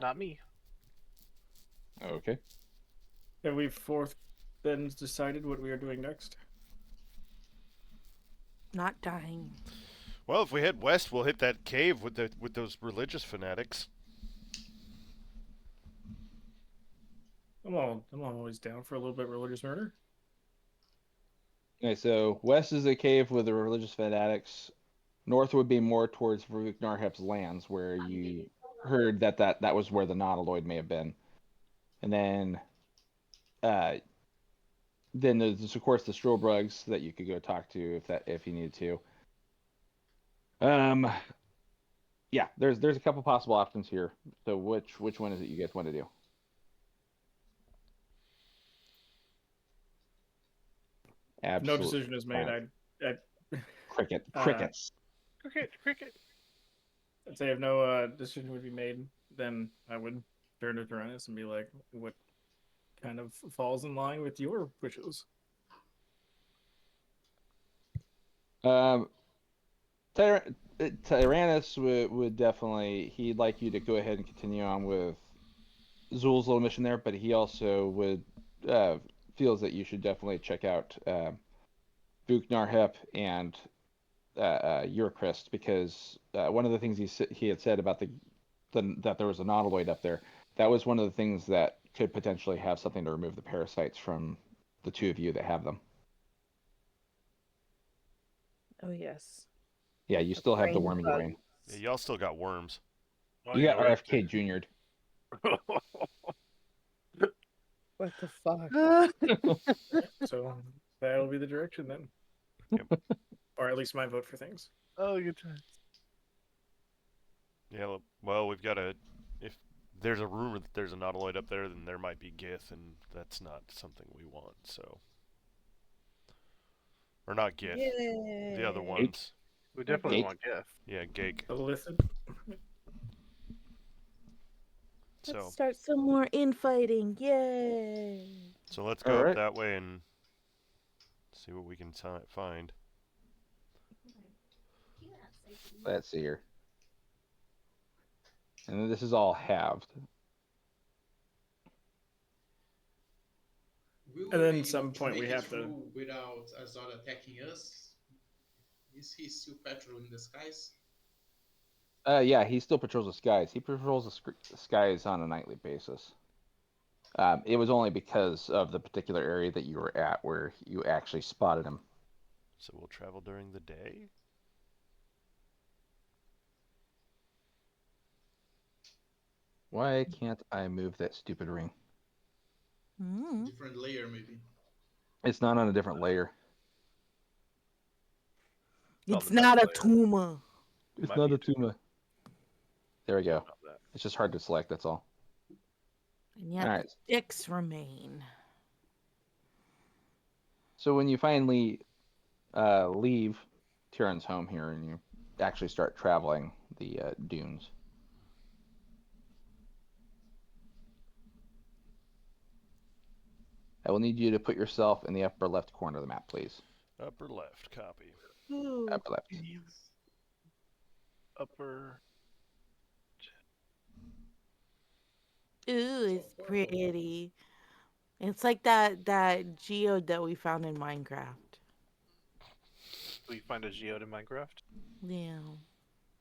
not me. Okay. Have we fourth then decided what we are doing next? Not dying. Well, if we head west, we'll hit that cave with those religious fanatics. I'm always down for a little bit of religious murder. Okay, so west is a cave with the religious fanatics. North would be more towards Varuk Narhep's lands, where you heard that was where the Nautiloid may have been. And uh, then there's of course the Strobrugs that you could go talk to if you needed to. Um, yeah, there's a couple possible options here. So which one is it you guys want to do? No Absolutely. decision is made. Fine. I uh, Crickets. Cricket. I'd say if no decision would be made, then I would turn to Tyrannus and be like, "What kind of falls in line with your wishes?" Um, Tyrannus would definitely he'd like you to go ahead and continue on with Zul's little mission there, but he also would uh, feels that you should definitely check out Vuk Narhep and Eurocrest because one of the things he had said about that there was a nautiloid up there. That was one of the things that could potentially have something to remove the parasites from the two of you that have them. Oh yes. Yeah, you still have the brain worm in your brain. Yeah, y'all still got worms. Oh, You yeah, got we have RFK Junior. What the fuck? So that'll be the direction then. Yep. Or at least my vote for things. Oh, good times. Yeah, well, we've got a. If there's a rumor that there's a nautiloid up there, then there might be Gith, and that's not something we want, so. Or not Gith, the other Yay. ones. We definitely Gate? want Geth. Yeah, Gake. The listen. So, Let's start some more infighting. Yay. so let's All go up right. that way and see what we can find. Let's see here. And then this is all halved. Will And we then be able some point make we it have to- through without Azor attacking us? Is he still patrolling the skies? Yeah, he still patrols the skies. He patrols the skies on a nightly basis. It was only because of the particular area that you were at where you actually spotted him. So we'll travel during the day? Why can't I move that stupid ring? Mm. Different layer, maybe. It's not on a different layer. On It's the not a next layer. tumor. It It's might not be a tumor. There we go. About that. It's just hard to select, that's all. And yet Alright. the sticks remain. So when you finally leave Tyrion's home here and you actually start traveling the dunes, I will need you to put yourself in the upper left corner of the map, please. Upper left, copy. Ooh. Upper left. Upper. Ooh, it's pretty. It's like that geode that we found in Minecraft. We find a geode in Minecraft. Yeah.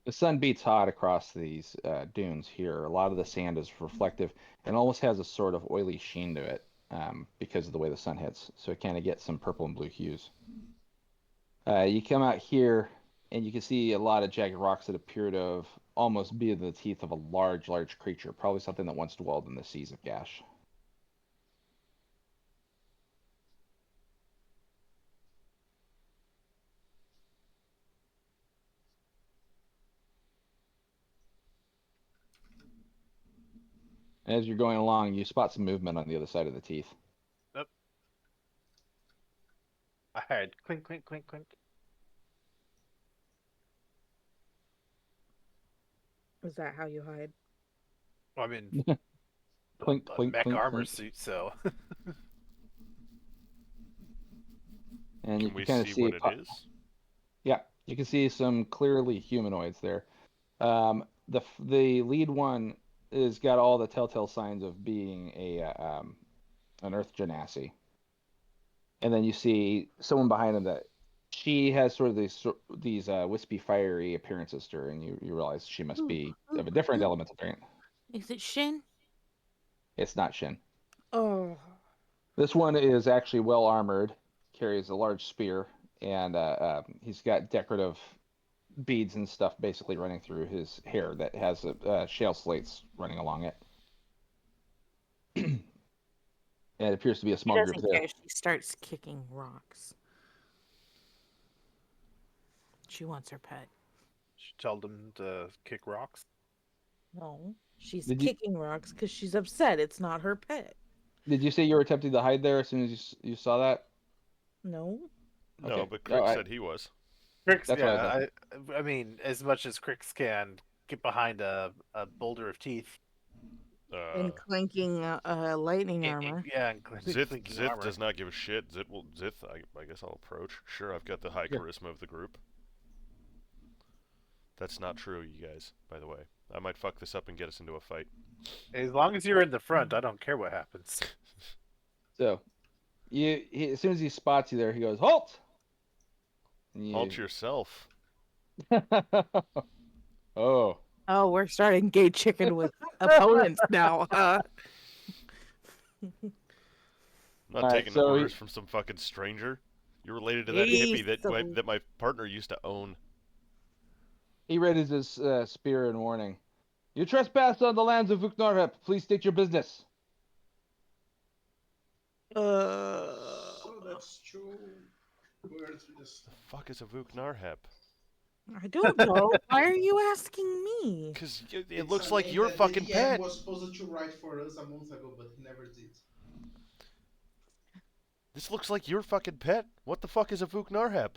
The sun beats hot across these dunes here. A lot of the sand is reflective and almost has a sort of oily sheen to it because of the way the sun hits. So it kind of gets some purple and blue hues. You come out here and you can see a lot of jagged rocks that appear to have almost be the teeth of a large, large creature, probably something that once dwelled in the seas of Gash. As you're going along, you spot some movement on the other side of the teeth. I heard clink, clink, clink, clink. Is that how you hide? Well, I mean, Clink, a clink, mech clink, armor clink. suit, so. And you Can we kind of see see what it is? Yeah, you can see some clearly humanoids there. The lead one has got all the telltale signs of being an Earth Genasi, and then you see someone behind him that she has sort of these wispy, fiery appearances to her, and you realize she must be of a different elemental variant. Is it Shin? It's not Shin. Oh. This one is actually well armored, carries a large spear, and he's got decorative beads and stuff basically running through his hair that has shale slates running along it. And it appears to be a She small group doesn't there. care. She starts kicking rocks. She wants her pet. She told them to kick rocks. No. She's Did you- kicking rocks because she's upset. It's not her pet. Did you say you were attempting to hide there as soon as you saw that? No. No, Okay. but Crick Oh, said he was. Cricks, That's what yeah, I mean, as much as Cricks can get behind a boulder of teeth. And clanking lightning and- armor. Yeah, and clinking Zith armor. does not give a shit. Zith, I guess I'll approach. Sure, I've got the high Yeah. charisma of the group. That's not true, you guys, by the way. I might fuck this up and get us into a fight. As long as you're in the front, I don't care what happens. So, as soon as he spots you there, he goes, "Halt!" And you... Halt yourself. Oh. Oh, we're starting gay chicken with opponents now. I'm not All right, taking so orders from some fucking stranger. You're related to that He's hippie that so- that my partner used to own. he raises his spear in warning. You trespass on the lands of Vuknarhep. Please state your business. So that's 2 words with a The stone. fuck is a Vuknarhep? I don't know. Why are you asking me? Because it It's looks a like name your that the fucking DM pet. was supposed to write for us a month ago, but he never did. This looks like your fucking pet. What the fuck is a Vuknarhep?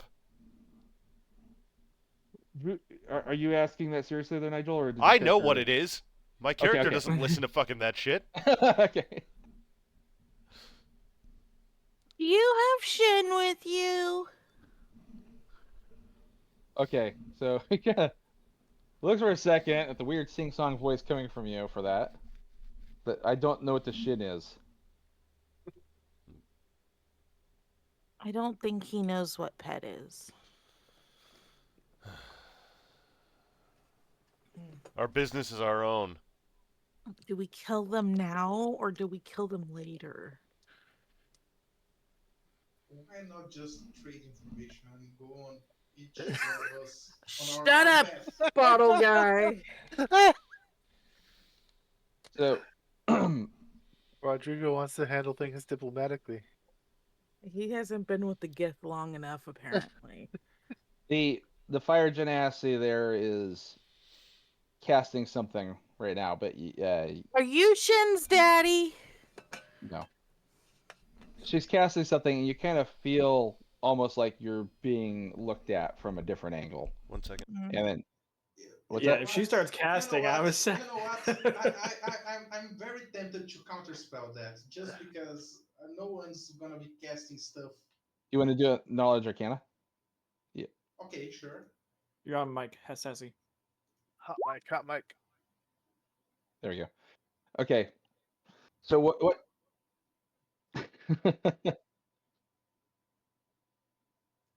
Are you asking that seriously, there, Nigel, or did I know what it is. My character okay. doesn't listen to fucking that shit. Okay. You have Shin with you. Okay. So yeah, looks for a second at the weird sing-song voice coming from you for that. But I don't know what the shit is. I don't think he knows what pet is. Our business is our own. Do we kill them now or do we kill them later? Why not just trade information and go on each one of us on our Shut own up, path? bottle guy. So Rodrigo wants to handle things diplomatically. He hasn't been with the Gith long enough, apparently. the fire genasi there is casting something right now, but Are you Shin's daddy? no. She's casting something, and you kind of feel almost like you're being looked at from a different angle. 1 second. And then, what's Yeah, that? if she starts casting, I was saying. You know what? I'm very tempted to counterspell that just because no one's gonna be casting stuff. You want to do a knowledge arcana? Okay, sure. You're on Mike Hessessy. Hot mic, hot mic. There we go. Okay. So what?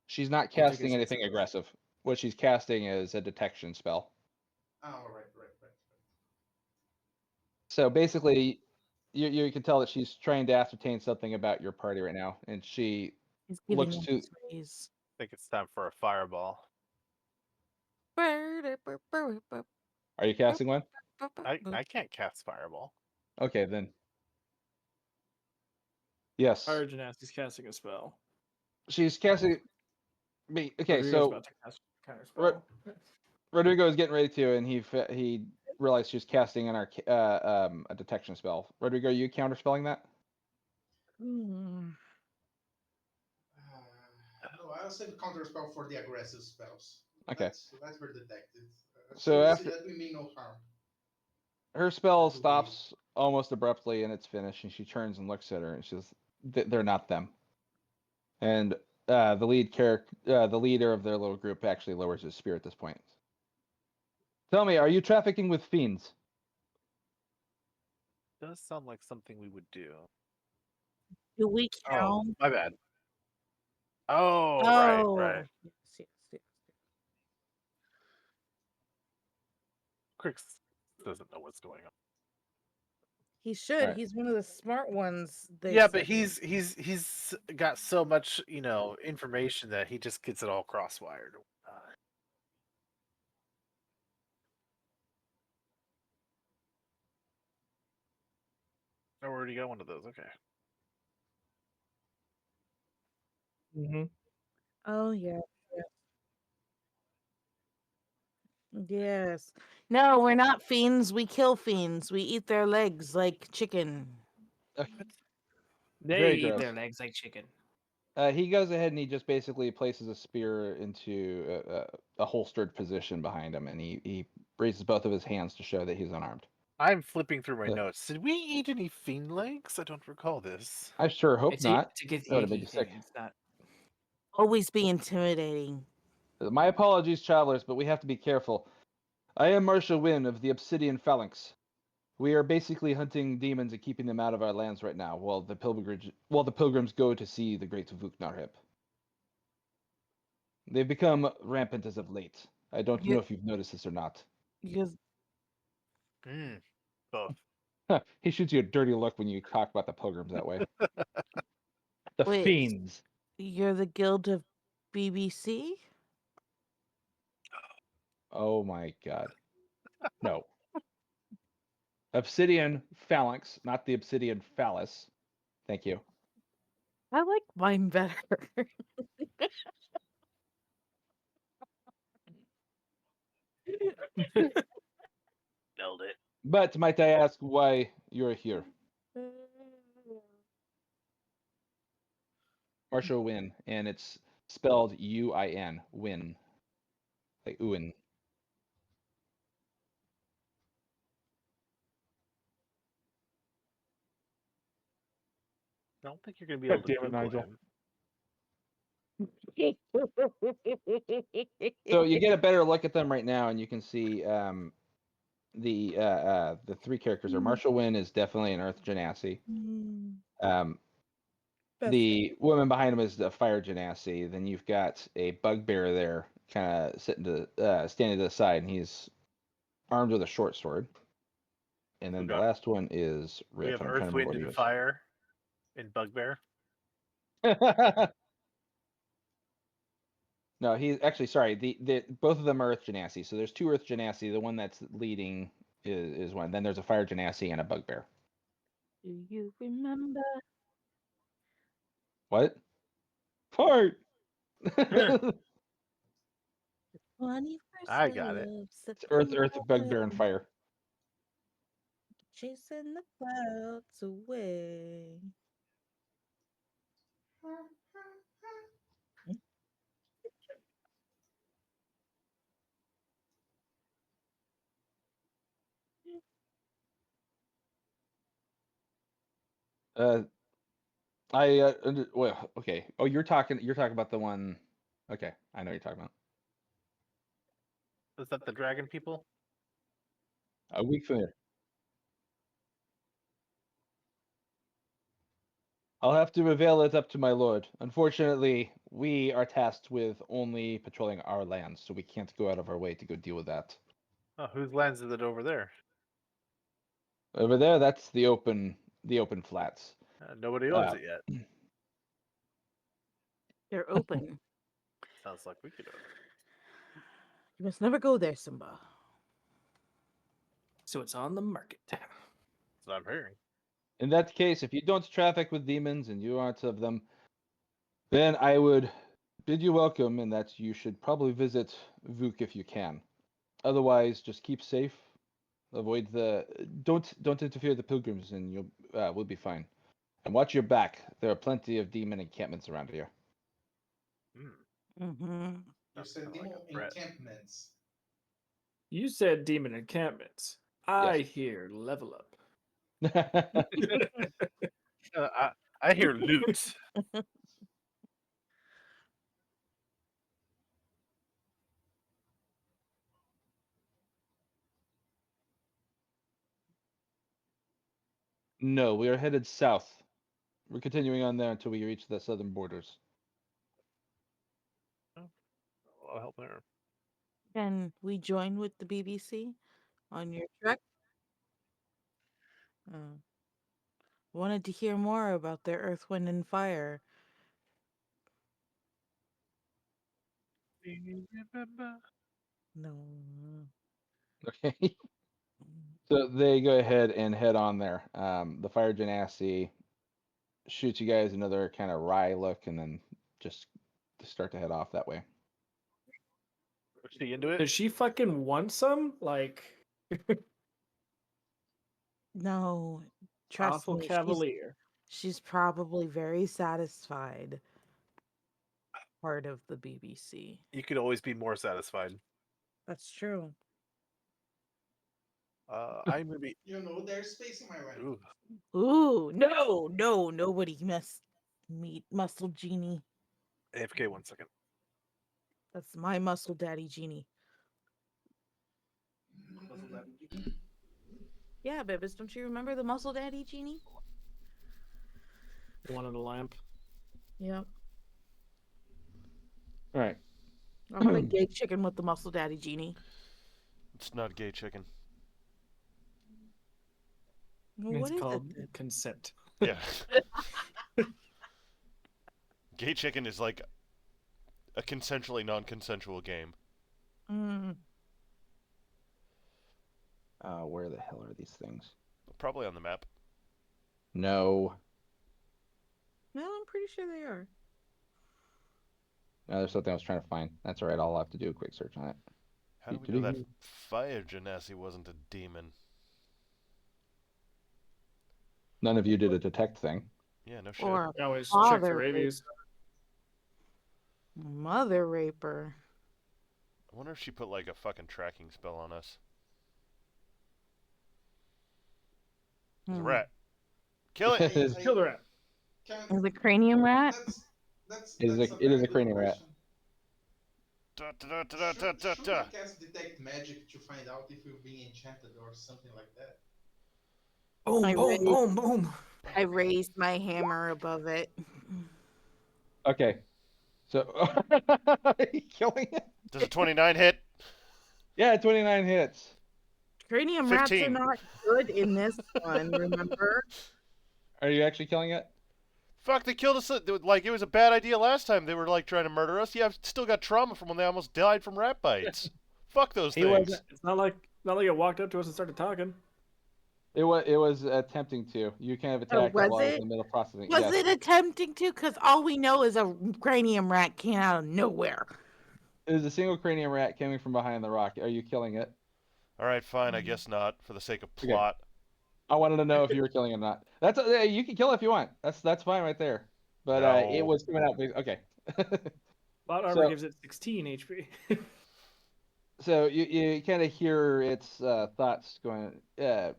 She's not I think casting it's anything just- aggressive. What she's casting is a detection spell. Oh, right. So basically, you can tell that she's trying to ascertain something about your party right now, and she He's giving looks him to. his raise. I think it's time for a fireball. Are you casting one? I can't cast fireball. Okay, then. Yes, Fire Gymnastics casting a spell. she's casting. Okay, Rodrigo's so about to cast counter spell. Rodrigo is getting ready to, and he realized she was casting a detection spell. Rodrigo, are you counterspelling that? Hmm. No, I'll save the counter spell for the aggressive spells. Okay. Let her detect it. So See after- that we mean no harm. Her spell That would be- stops almost abruptly, and it's finished. And she turns and looks at her, and she says, "They're not them." And the leader of their little group, actually lowers his spear at this point. Tell me, are you trafficking with fiends? Does sound like something we would do. Do we Oh, count? my bad. Oh, right. Yes, yes, yes. Crix doesn't know what's going on. He should. Alright. He's one of the smart ones. They Yeah, but said. he's got so much, information that he just gets it all crosswired. I already got one of those. Okay. Mm-hmm. Oh yeah. Yes. No, we're not fiends. We kill fiends. We eat their legs like chicken. They Very eat gross. their legs like chicken. He goes ahead and he just basically places a spear into a holstered position behind him, and he raises both of his hands to show that he's unarmed. I'm flipping through my Yeah. notes. Did we eat any fiend legs? I don't recall this. I sure hope It's not. to get That would've made you sick. It's not. Always be intimidating. My apologies, travelers, but we have to be careful. I am Marshal Wynn of the Obsidian Phalanx. We are basically hunting demons and keeping them out of our lands right now, while the pilgrims go to see the great Vuknarhip. They've become rampant as of late. I don't Yeah. know if you've noticed this or not. Because Both. He shoots you a dirty look when you talk about the pilgrims that way. The Wait. fiends. You're the Guild of BBC? Oh my god. No. Obsidian phalanx, not the obsidian phallus. Thank you. I like mine better. Nailed it. But might I ask why you're here? Marshall Win, and it's spelled U-I-N. Win. Like Uin. I don't think you're gonna be God able to damn it, Google Nigel. him. So you get a better look at them right now, and you can see the three characters are Marshall Wynn is definitely an Earth Genasi. Um, the woman behind him is the Fire Genasi. Then you've got a bugbear there, kind of standing to the side, and he's armed with a short sword. And then the Okay. last one is We Riff. have I'm Earth, trying to remember Wind, what he and was. Fire in Bugbear. No, he's actually sorry. The both of them are Earth Genasi. So there's two Earth Genasi. The one that's leading is one. Then there's a Fire Genasi and a bugbear. Do you remember? What? Fart. 21st I got it. of It's Earth, September, Bugbear, and Fire. chasing the clouds away. Uh, well, okay. Oh, you're talking about the one. Okay, I know what you're talking about. Is that the dragon people? A week from there. I'll have to reveal it up to my lord. Unfortunately, we are tasked with only patrolling our lands, so we can't go out of our way to go deal with that. Oh, whose lands is it over there? Over there, that's the open flats. Nobody owns it yet. They're open. Sounds like we could own it. You must never go there, Simba. So it's on the market. That's what I'm hearing. In that case, if you don't traffic with demons and you aren't of them, then I would bid you welcome, and that you should probably visit Vuk if you can. Otherwise, just keep safe. Avoid the don't interfere with the pilgrims, and you'll we'll be fine. And watch your back. There are plenty of demon encampments around here. Mm-hmm. You Sounds said kinda like demo a threat. encampments. You said demon encampments. I hear level up. I hear loot. No, we are headed south. We're continuing on there until we reach the southern borders. I'll help there. Can we join with the BBC on your trek? Wanted to hear more about their Earth, Wind, and Fire. Do you remember? No. Okay. So they go ahead and head on there. The Fire Genasi shoots you guys another kind of wry look, and then just start to head off that way. Was she into it? Does she fucking want some? Like, No. Trust awful me, cavalier. she's probably very satisfied. Part of the BBC. You could always be more satisfied. That's true. I'm gonna be. You know, there's space in my life. Ooh, Ooh, no, nobody meet Muscle Genie. AFK 1 second. That's my Muscle Daddy Genie. Yeah, Bibbis, don't you remember the Muscle Daddy Genie? One in a lamp. Yep. All right. I'm gonna gay chicken with the Muscle Daddy Genie. It's not gay chicken. Well, what It's is called it then? consent. Yeah. Gay Chicken is like a consensually non-consensual game. Mm. Where the hell are these things? Probably on the map. No. No, I'm pretty sure they are. No, there's something I was trying to find. That's all right. I'll have to do a quick search on it. How do we know that Fire Genasi wasn't a demon? None of you did a detect thing. Yeah, no shit. Or I always check father for rabies. mother raper. I wonder if she put like a fucking tracking spell on us. There's a Hmm. rat. Kill it! Kill the rat. Is it cranium rat? It is That's a a very good cranium rat. question. Da, da, da, da, da, da, Should da. we cast detect magic to find out if we're being enchanted or something like that? I Boom, boom, raised, boom, boom. I raised my hammer above it. Okay. So, are you killing it? Does a 29 hit? Yeah, 29 hits. Cranium rats are 15. not good in this one, remember? Are you actually killing it? Fuck, they killed us. Like, it was a bad idea last time. They were, like, trying to murder us. Yeah, I've still got trauma from when they almost died from rat bites. Fuck those He things. wasn't. It's not like it walked up to us and started talking. It was attempting to. You kind of attacked it was while I was in it? the middle of processing. Was Yes. it attempting to? Because all we know is a cranium rat came out of nowhere. It was a single cranium rat coming from behind the rock. Are you killing it? Alright, fine, I guess not, for the sake of Okay. plot. I wanted to know if you were killing it or not. That's you can kill it if you want. That's fine right there. But it No. was coming out. Okay. Plot armor So- gives it 16 HP. So you kind of hear its thoughts going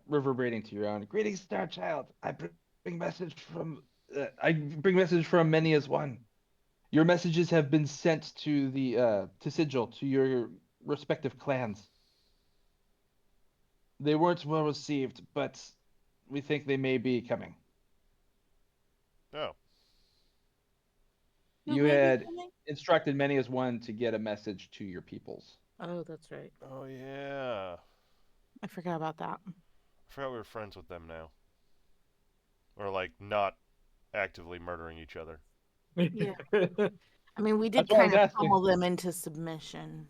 reverberating to your own. Greetings, Star Child. Bring message from I bring message from many as one. Your messages have been sent to the to Sigil to your respective clans. They weren't well received, but we think they may be coming. No. Who You may be had coming? instructed many as one to get a message to your peoples. Oh, that's right. Oh, yeah. I forgot about that. I forgot we were friends with them now. Or, like, not actively murdering each other. Yeah. I mean, we did That's why I was kind of asking. pummel them into submission.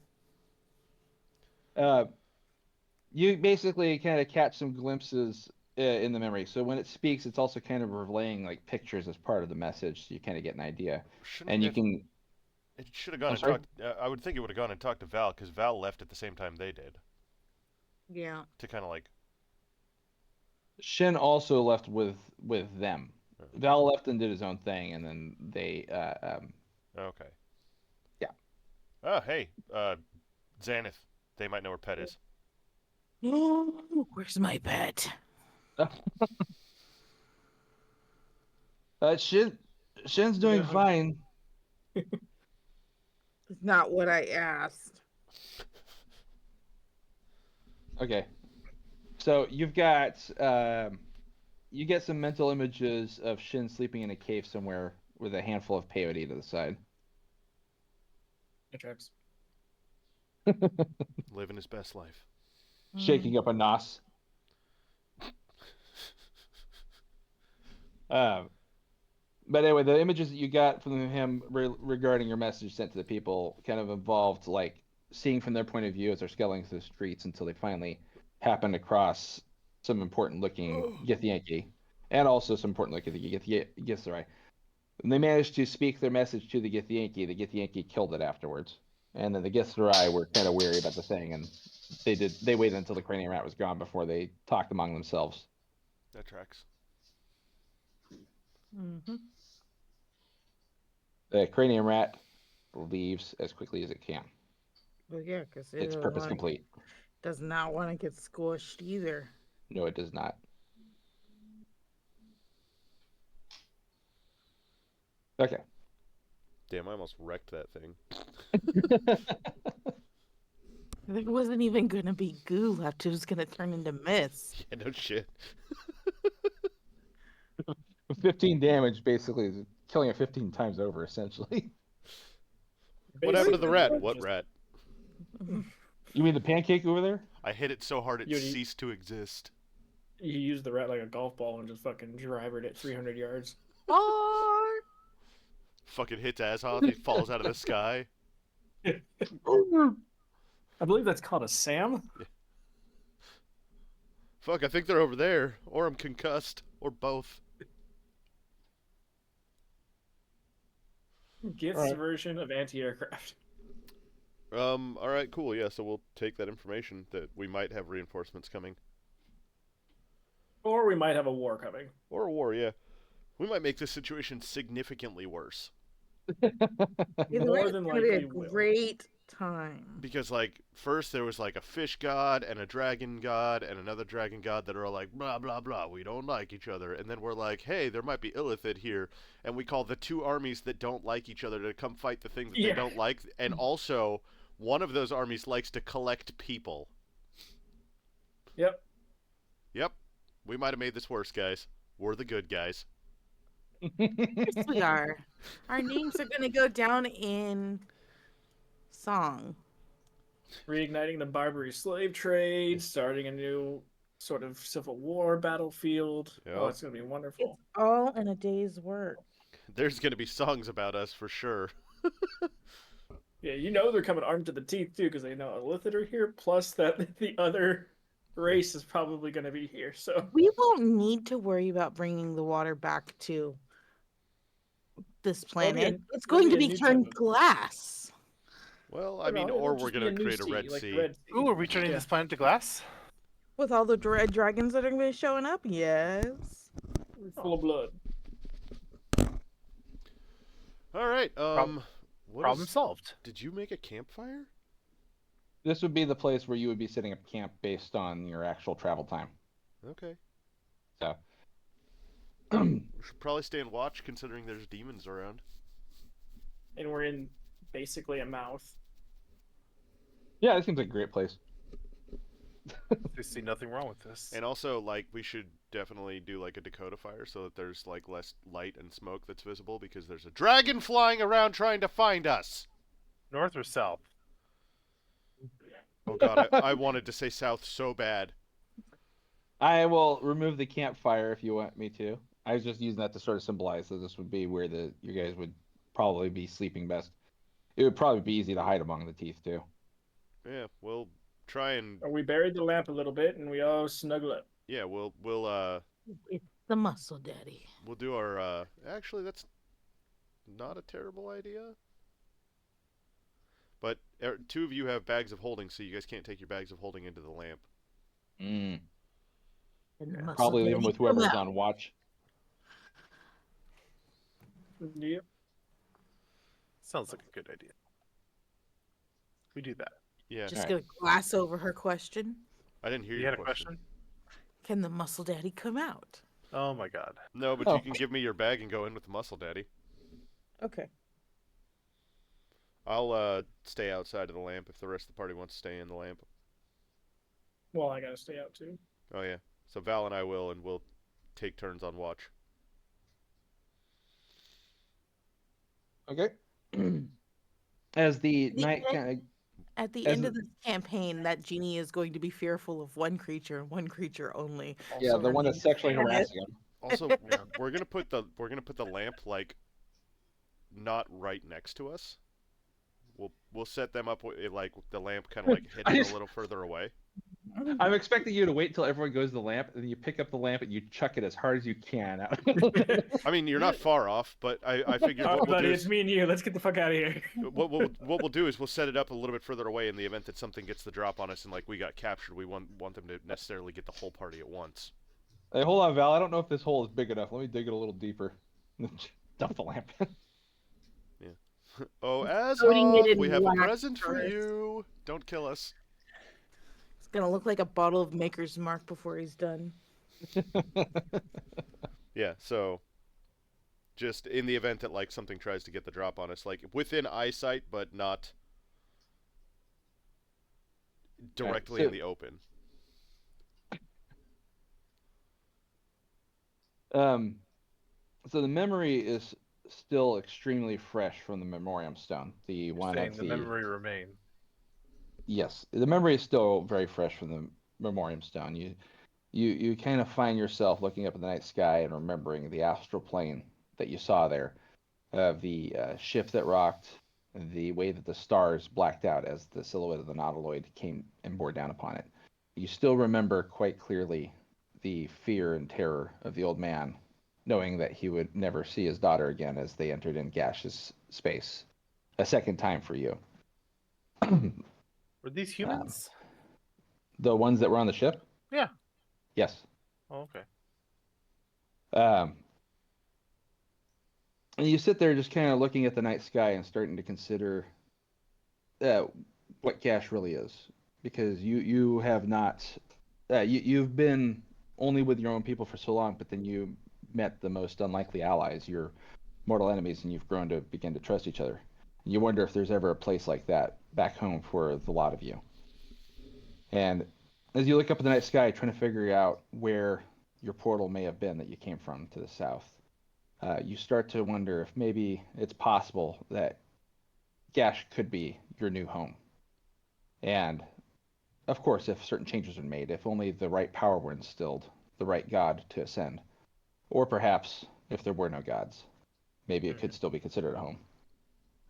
You basically kind of catch some glimpses in the memory. So when it speaks, it's also kind of relaying like pictures as part of the message, so you kind of get an idea. Shouldn't And we you have... can. It should have gone I'm and sorry? talked... I would think it would have gone and talked to Val, because Val left at the same time they did. Yeah. To kind of, like... Shin also left with them. Oh. Val left and did his own thing, and then they. Okay. Yeah. Oh, hey. Xanath. They might know where Pet is. Where's my pet? Shin's doing Yeah. fine. It's not what I asked. Okay. So you've got you get some mental images of Shin sleeping in a cave somewhere with a handful of peyote to the side. It tracks. Living his best life. Shaking up a nos. But anyway, the images that you got from him regarding your message sent to the people kind of involved like seeing from their point of view as they're scaling through the streets until they finally happened across some important looking Githyanki and also some important looking Githzerai. And they managed to speak their message to the Githyanki. The Githyanki killed it afterwards. And then the Githzerai were kind of weary about the thing, and they waited until the cranium rat was gone before they talked among themselves. That tracks. Mm-hmm. The cranium rat leaves as quickly as it can. Well, yeah, because Its purpose complete. does not want to get squished either. No, it does not. Okay. Damn, I almost wrecked that thing. There wasn't even going to be goo left. It was going to turn into mist. Yeah, no shit. 15 damage basically is killing it 15 times over, essentially. What happened to the rat? Basically, What just- rat? You mean the pancake over there? I hit it so hard it You- ceased to exist. You use the rat like a golf ball and just fucking drive it at 300 yards. Or Fucking hits Azoth. He falls out of the sky. I believe that's called a Sam. Fuck, I think they're over there. Or I'm concussed. Or both. Gith's Alright. version of anti-aircraft. Alright, cool. Yeah, so we'll take that information that we might have reinforcements coming. Or we might have a war coming. Or a war, yeah. We might make this situation significantly worse. Either More way, than it's gonna be likely a will. great time. Because, like, first there was, like, a fish god and a dragon god and another dragon god that are all like, blah, blah, blah, we don't like each other. And then we're like, hey, there might be Illithid here. And we call the two armies that don't like each other to come fight the thing that they Yeah. don't like. And also, one of those armies likes to collect people. Yep. Yep. We might have made this worse, guys. We're the good guys. Yes, we are. Our names are gonna go down in song. Reigniting the Barbary slave trade, starting a new sort of civil war battlefield. Yep. Oh, it's gonna be wonderful. All in a day's work. There's going to be songs about us for sure. Yeah, you know they're coming armed to the teeth too, because they know Illithid are here. Plus that the other race is probably gonna be here. So We won't need to worry about bringing the water back to this There'll be a- planet. It's there'll going to be a be new turned type of- glass. Well, I You mean, know, or it'll we're just be going to new create a sea, Red like Sea. Red Sea. Ooh, are we turning Yeah. this planet to glass? With all the dragons that are going to be showing up, yes. Full of blood. All right. What Problem is- solved. Did you make a campfire? This would be the place where you would be setting up camp based on your actual travel time. Okay. So, We should probably stay and watch, considering there's demons around. And we're in basically a mouth. yeah, it seems like a great place. I see nothing wrong with this. And also, like, we should definitely do like a Dakota fire so that there's like less light and smoke that's visible because there's a dragon flying around trying to find us. North or south? Oh god, I wanted to say south so bad. I will remove the campfire if you want me to. I was just using that to sort of symbolize that this would be where you guys would probably be sleeping best. It would probably be easy to hide among the teeth too. Yeah, we'll try and Or we buried the lamp a little bit and we all snuggle up. yeah, we'll It's the muscle daddy. we'll do our actually that's not a terrible idea. But two of you have bags of holding, so you guys can't take your bags of holding into the lamp. And the muscle Probably leave them daddy with come whoever's out. on watch. Yep. Sounds like a good idea. We do that. Yeah, Just Alright. gonna glass over her question. I didn't hear You your had a question? Can the muscle daddy come out? Oh my god. No, but Oh. you can give me your bag and go in with the muscle daddy. Okay. I'll stay outside of the lamp if the rest of the party wants to stay in the lamp. Well, I gotta stay out too. Oh yeah. So Val and I will, and we'll take turns on watch. Okay. As the The night egg- kind of At the As end a- of this campaign, that genie is going to be fearful of one creature and one creature only. yeah, Also the one that's remain sexually planet. harassing him. Also, we're gonna put the lamp like not right next to us. We'll set them up like the lamp kind of like I hidden just- a little further away. I'm expecting you to wait till everyone goes to the lamp, and then you pick up the lamp and you chuck it as hard as you can out. I mean, you're not far off, but I figured All right, what we'll buddy, do it's is me and you. Let's get the fuck out of here. what we'll do is we'll set it up a little bit further away in the event that something gets the drop on us and like we got captured. We want them to necessarily get the whole party at once. Hey, hold on, Val. I don't know if this hole is big enough. Let me dig it a little deeper. Dump the lamp. Oh, as Putting it in we have a wax present for first. you. Don't kill us. It's gonna look like a bottle of Maker's Mark before he's done. Yeah, so just in the event that like something tries to get the drop on us, like within eyesight but not directly so- in the open. So the memory is still extremely fresh from the memoriam stone. The one Saying at the memory remain. Yes, the memory is still very fresh from the memoriam stone. You kind of find yourself looking up at the night sky and remembering the astral plane that you saw there, of the ship that rocked, the way that the stars blacked out as the silhouette of the nautiloid came and bore down upon it. You still remember quite clearly the fear and terror of the old man, knowing that he would never see his daughter again as they entered in gaseous space. A second time for you. Were these humans? The ones that were on the ship? Yeah. Yes. Oh, okay. And you sit there just kind of looking at the night sky and starting to consider what Gash really is, because you have not you've been only with your own people for so long, but then you met the most unlikely allies, your mortal enemies, and you've grown to begin to trust each other. You wonder if there's ever a place like that back home for the lot of you. And as you look up at the night sky, trying to figure out where your portal may have been that you came from to the south, you start to wonder if maybe it's possible that Gash could be your new home. And of course, if certain changes are made, if only the right power were instilled, the right god to ascend, or perhaps if there were no gods, maybe it could still be considered a home.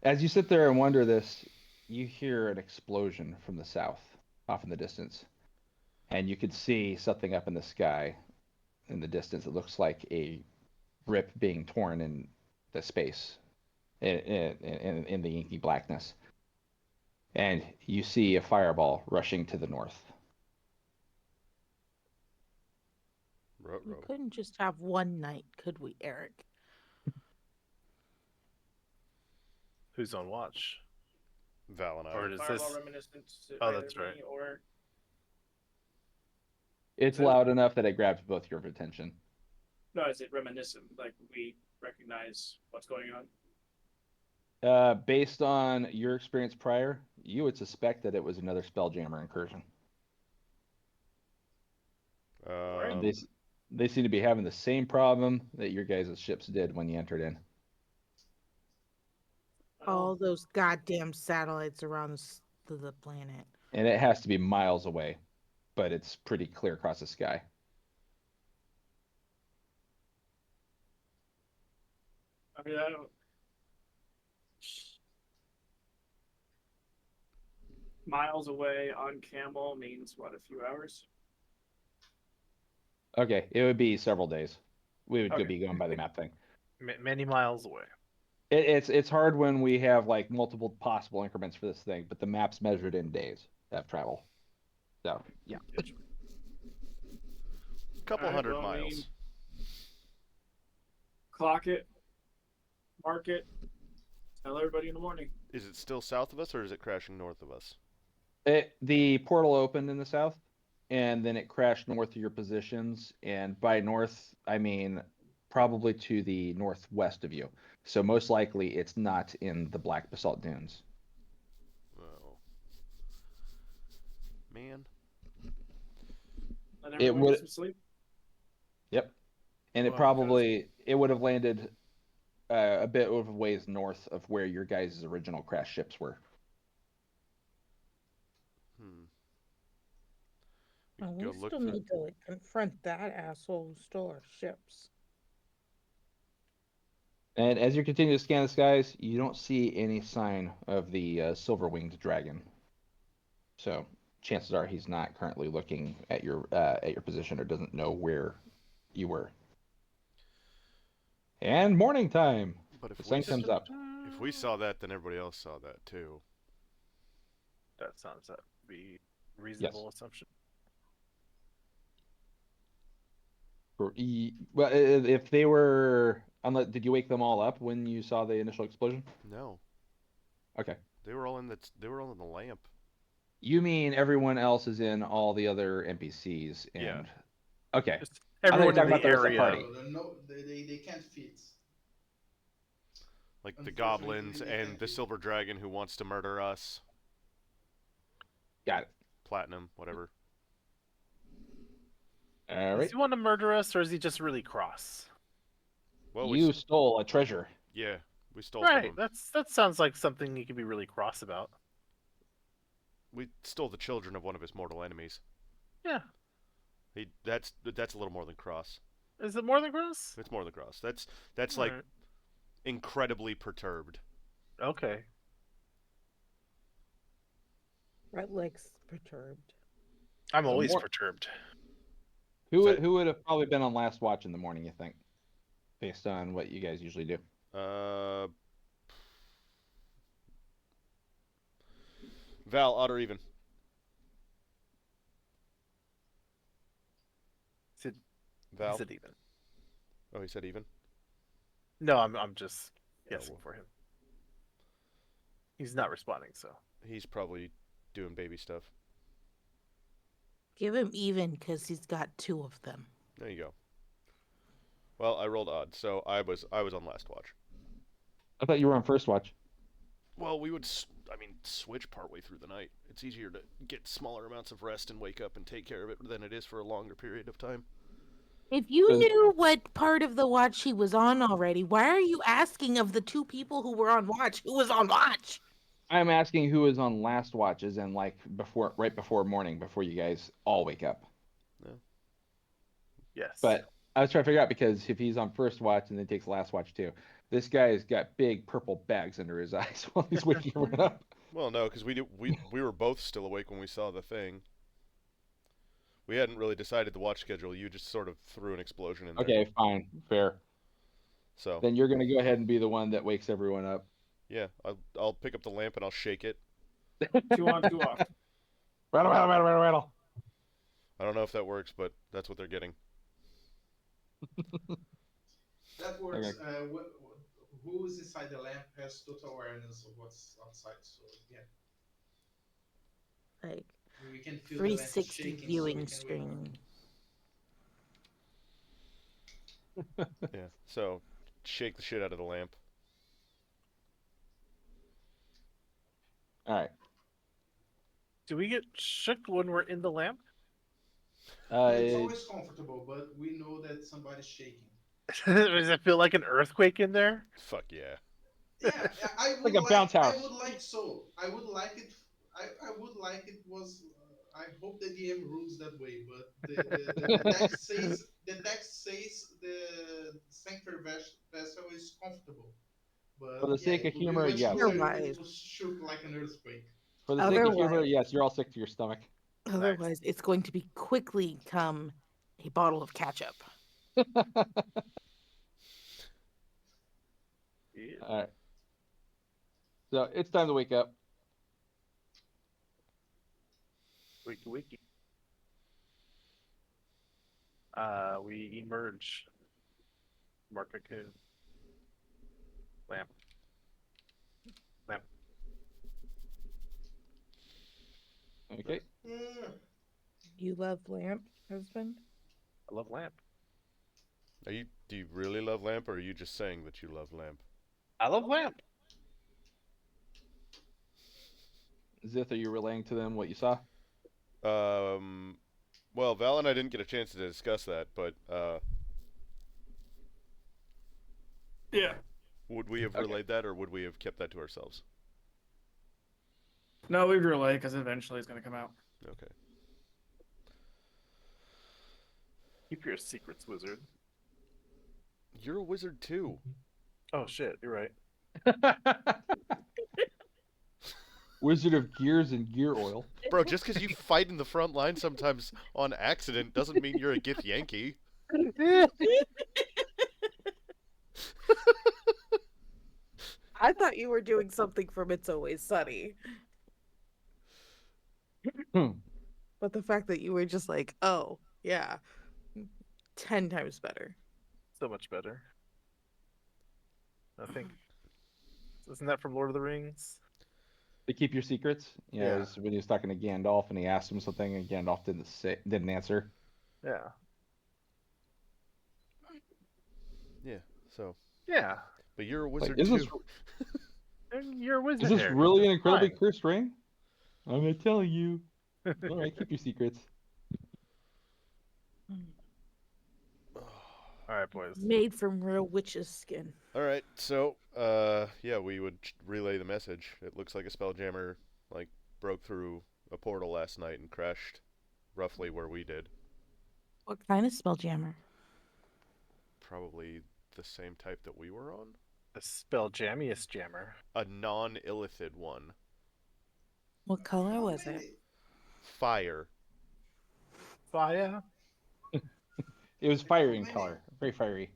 As you sit there and wonder this, you hear an explosion from the south, off in the distance, and you could see something up in the sky in the distance. It looks like a rip being torn in the space, in the inky blackness. And you see a fireball rushing to the north. We couldn't just have one night, could we, Eric? Who's on watch? Val and I. Or does Fireball this? reminiscent to Oh, either that's me right. or It's loud enough that it grabs both your attention. no, is it reminiscent? Like we recognize what's going on? Based on your experience prior, you would suspect that it was another Spelljammer incursion. Um, They seem to be having the same problem that your guys' ships did when you entered in. All those goddamn satellites around the planet. And it has to be miles away, but it's pretty clear across the sky. I mean, I don't. Miles away on camel means what? A few hours. Okay, it would be several days. We would Okay. be going by the map thing. Many miles away. It's hard when we have like multiple possible increments for this thing, but the map's measured in days of travel. So yeah. couple Alright, hundred well, I mean, miles. Clock it. Mark it. Tell everybody in the morning. Is it still south of us, or is it crashing north of us? The portal opened in the south, and then it crashed north of your positions. And by north, I mean probably to the northwest of you. So most likely it's not in the Black Basalt Dunes. Oh. Man. Let It everyone would. get some sleep. Yep. And it Well, probably it would have landed a bit of ways north of where your guys' original crash ships were. Hmm. Oh, We we could go look still for. need to like confront that asshole who stole our ships. And as you continue to scan the skies, you don't see any sign of the silver-winged dragon. So chances are he's not currently looking at your position or doesn't know where you were. And morning time. But The sun comes up. if we saw that, then everybody else saw that too. That sounds to be a reasonable assumption. Well, if they were, did you wake them all up when you saw the initial explosion? No, Okay. they were all in the. They were all in the lamp. You mean everyone else is in all the other NPCs and Yeah. Okay. Just I thought you were everyone in talking the about the rest of the area. party. No, they can't fit. Like the Unfortunately, goblins they and can't the fit. silver dragon who wants to murder us. Got it. Platinum, whatever. All Does right. he want to murder us, or is he just really cross? Well, You stole a treasure. yeah, we stole from Right. him. That sounds like something he could be really cross about. We stole the children of one of his mortal enemies. Yeah. That's a little more than cross. Is it more than cross? It's more than cross. That's All like right. incredibly perturbed. Okay. Brett looks perturbed. I'm The always more- perturbed. Who would have probably been on last watch in the morning? You think, based on what you guys usually do? Val, odd or even? Is it, Val. is it even? Oh, he said even. No, I'm just Yeah, guessing well, for him. He's not responding, so. he's probably doing baby stuff. Give him even because he's got 2 of them. There you go. Well, I rolled odd, so I was on last watch. I thought you were on first watch. Well, we would, switch partway through the night. It's easier to get smaller amounts of rest and wake up and take care of it than it is for a longer period of time. If you Does- knew what part of the watch he was on already, why are you asking of the 2 people who were on watch who was on watch? I'm asking who is on last watch, as in like right before morning, before you guys all wake up. Yes. But I was trying to figure out because if he's on first watch and then takes last watch too, this guy's got big purple bags under his eyes while he's waking everyone up. Well, no, because we were both still awake when we saw the thing. We hadn't really decided the watch schedule. You just sort of threw an explosion in there. Okay, fine, fair. So Then you're gonna go ahead and be the one that wakes everyone up. yeah, I'll pick up the lamp and I'll shake it. 2 on, 2 off. Rattle, rattle, rattle, rattle, rattle. I don't know if that works, but that's what they're getting. That works. Okay. Who's inside the lamp has total awareness of what's outside. So yeah, Like we can feel the lamp 360 shaking. viewing so we can wake up. stream. Yeah. So shake the shit out of the lamp. All right. Do we get shook when we're in the lamp? It's always comfortable, but we know that somebody's shaking. Does it feel like an earthquake in there? Fuck yeah. Yeah, I would Like a bounce house. I would like so. I would like it. I would like it was. I hope the DM rules that way, but the text says the sanctuary vessel is comfortable. But For the sake of humor, it was yes. cooler, Otherwise- it was shook like an earthquake. For the sake of humor, Otherwise- yes, you're all sick to your stomach. Otherwise, it's going to be quickly come a bottle of ketchup. Yeah. All right. So it's time to wake up. Wiki wiki. We emerge. Mark a coon. Lamp. Lamp. Okay. Mm, You love lamp, husband? I love lamp. Do you really love lamp, or are you just saying that you love lamp? I love lamp. Zith, are you relaying to them what you saw? Well, Val and I didn't get a chance to discuss that, but Yeah. would we have Okay. relayed that, or would we have kept that to ourselves? No, we'd relay because eventually it's going to come out. Okay. Keep your secrets, wizard. You're a wizard too. Oh shit, you're right. Wizard of Gears and Gear Oil. Bro, just because you fight in the front line sometimes on accident doesn't mean you're a Gith Yankee. I thought you were doing something from It's Always Sunny. Hmm. But the fact that you were just like, oh, yeah, 10 times better. So much better. I think. Isn't that from Lord of the Rings? To keep your secrets. You know, Yeah. it was when he was talking to Gandalf and he asked him something and Gandalf didn't answer. Yeah. Yeah, so. Yeah. But you're a Like, wizard is too. this And you're a wizard. is this Harry. really an It's incredibly fine. cursed ring? I'm gonna tell you. All right, keep your secrets. All right, boys. Made from real witch's skin. Alright, so, yeah, we would relay the message. It looks like a spelljammer, broke through a portal last night and crashed roughly where we did. What kind of spelljammer? Probably the same type that we were on. The spell jammiest jammer. A non-illithid one. What color How was it? many? Fire. Fire. It was fiery How in many? color, very fiery.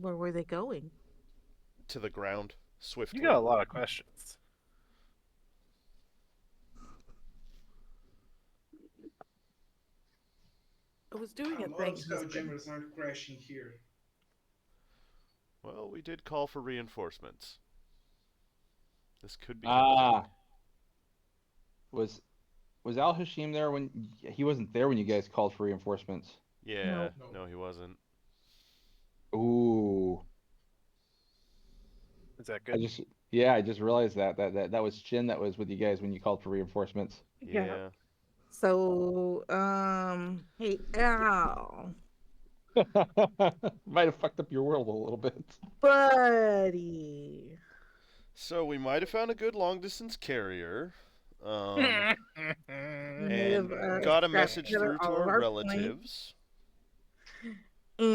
Where were they going? To the ground. Swiftly. You got a lot of questions. I was doing A a lot of thing. husband. spelljammers are crashing here. Well, we did call for reinforcements. This could be Ah, was was Al Hashim there when he wasn't there when you guys called for reinforcements? Yeah, No. no, he wasn't. Ooh, Is that I good? just yeah, I just realized that was Chin that was with you guys when you called for reinforcements. Yeah. So, hey, Al, Might have fucked up your world a little bit. buddy. So we might have found a good long distance carrier. We may And have got a scrapped message together through to all of our our points, relatives. Your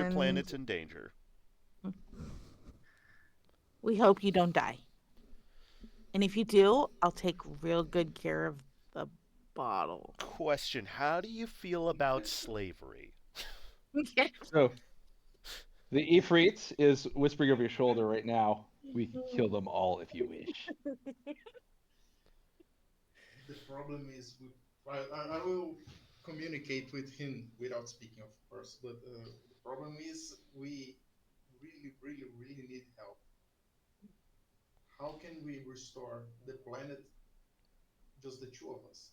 and planet's in danger. we hope you don't die. And if you do, I'll take real good care of the bottle. Question: how do you feel about slavery? So the Ifrit is whispering over your shoulder right now. We can kill them all if you wish. The problem is, I will communicate with him without speaking, of course. But the problem is, we really, really, really need help. How can we restore the planet, just the two of us?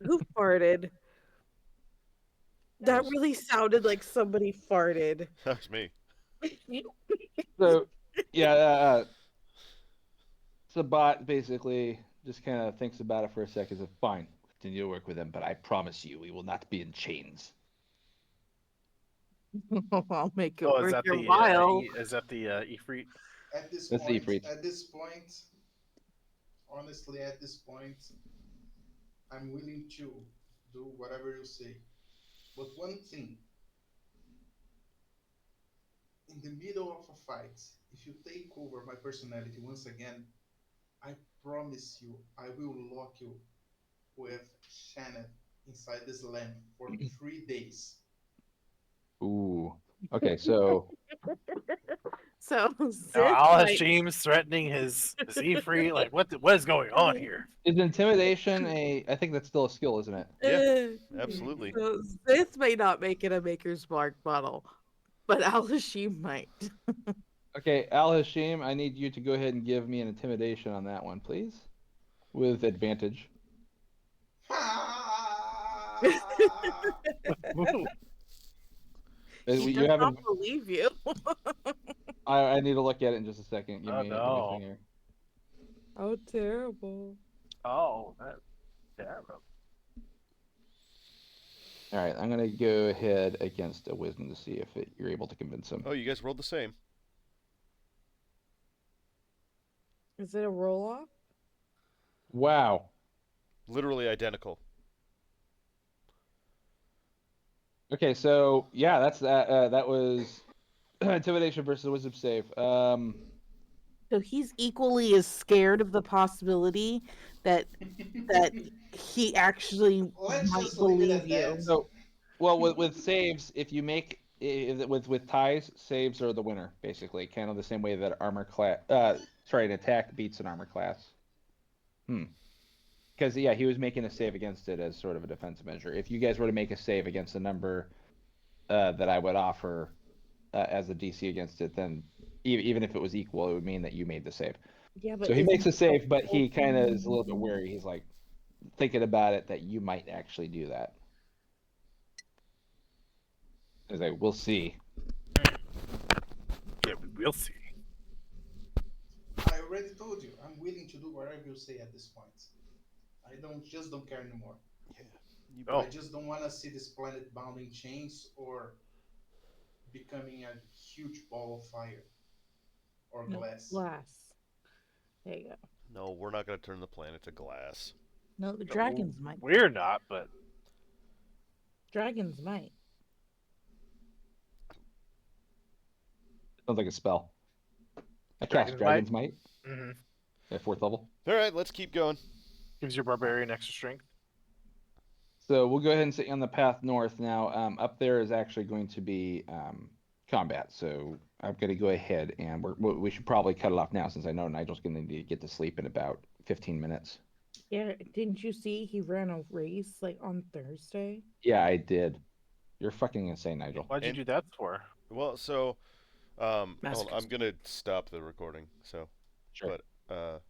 Who farted? That was- really sounded like somebody farted. That was me. So yeah, Sabat basically just kind of thinks about it for a second. Says, "Fine, continue to work with him, but I promise you, we will not be in chains." I'll make it Oh, is worth that your the while. is that the Ifrit? That's the Ifrit. Honestly, at this point, I'm willing to do whatever you say. But one thing, in the middle of a fight, if you take over my personality once again, I promise you, I will lock you with Shannon inside this lamp for 3 days. Ooh. Okay, so So Now Sith Al might. Hashim's threatening his Ifrit. Like, what is going on here? is intimidation a? I think that's still a skill, isn't it? Yeah, Uh, absolutely. so Sith may not make it a Maker's Mark bottle, but Al-Hashim might. Okay, Al Hashim, I need you to go ahead and give me an intimidation on that one, please, with advantage. Ooh, He You does have. not believe you. I need to look at it in just a second. Give Oh, me a no. thing here. How terrible. oh, that terrible. All right, I'm gonna go ahead against a wisdom to see if you're able to convince him. Oh, you guys rolled the same. Is it a roll off? Wow. Literally identical. Okay, so yeah, that's that. That was intimidation versus wisdom save. So he's equally as scared of the possibility that he actually Let's might just leave it believe at you. that. So, well, with saves, if you make with ties, saves are the winner basically, kind of the same way that armor class. Sorry, an attack beats an armor class. Because yeah, he was making a save against it as sort of a defense measure. If you guys were to make a save against a number that I would offer as a DC against it, then even if it was equal, it would mean that you made the save. Yeah, but So he isn't makes a it save, but he helpful kind of to- is a little bit wary. He's like thinking about it that you might actually do that. He's like, we'll see. Yeah, we'll see. I already told you, I'm willing to do whatever you say at this point. I don't care anymore. You Oh. I just don't want to see this planet bound in chains or becoming a huge ball of fire or No, glass. glass. There you go. No, we're not going to turn the planet to glass. No, the dragons might. We're not, but Dragons might. Sounds like a spell. I cast Dragon's Dragon's Might Hmm. at 4th level. All right, let's keep going. Gives your barbarian extra strength. So we'll go ahead and set you on the path north now. Up there is actually going to be combat. So I'm going to go ahead and we should probably cut it off now since I know Nigel's going to need to get to sleep in about 15 minutes. Yeah, didn't you see he ran a race like on Thursday? Yeah, I did. You're fucking insane, Nigel. Why'd you And- do that for? Well, so hold on, I'm Masochist. gonna stop the recording. So, Sure. but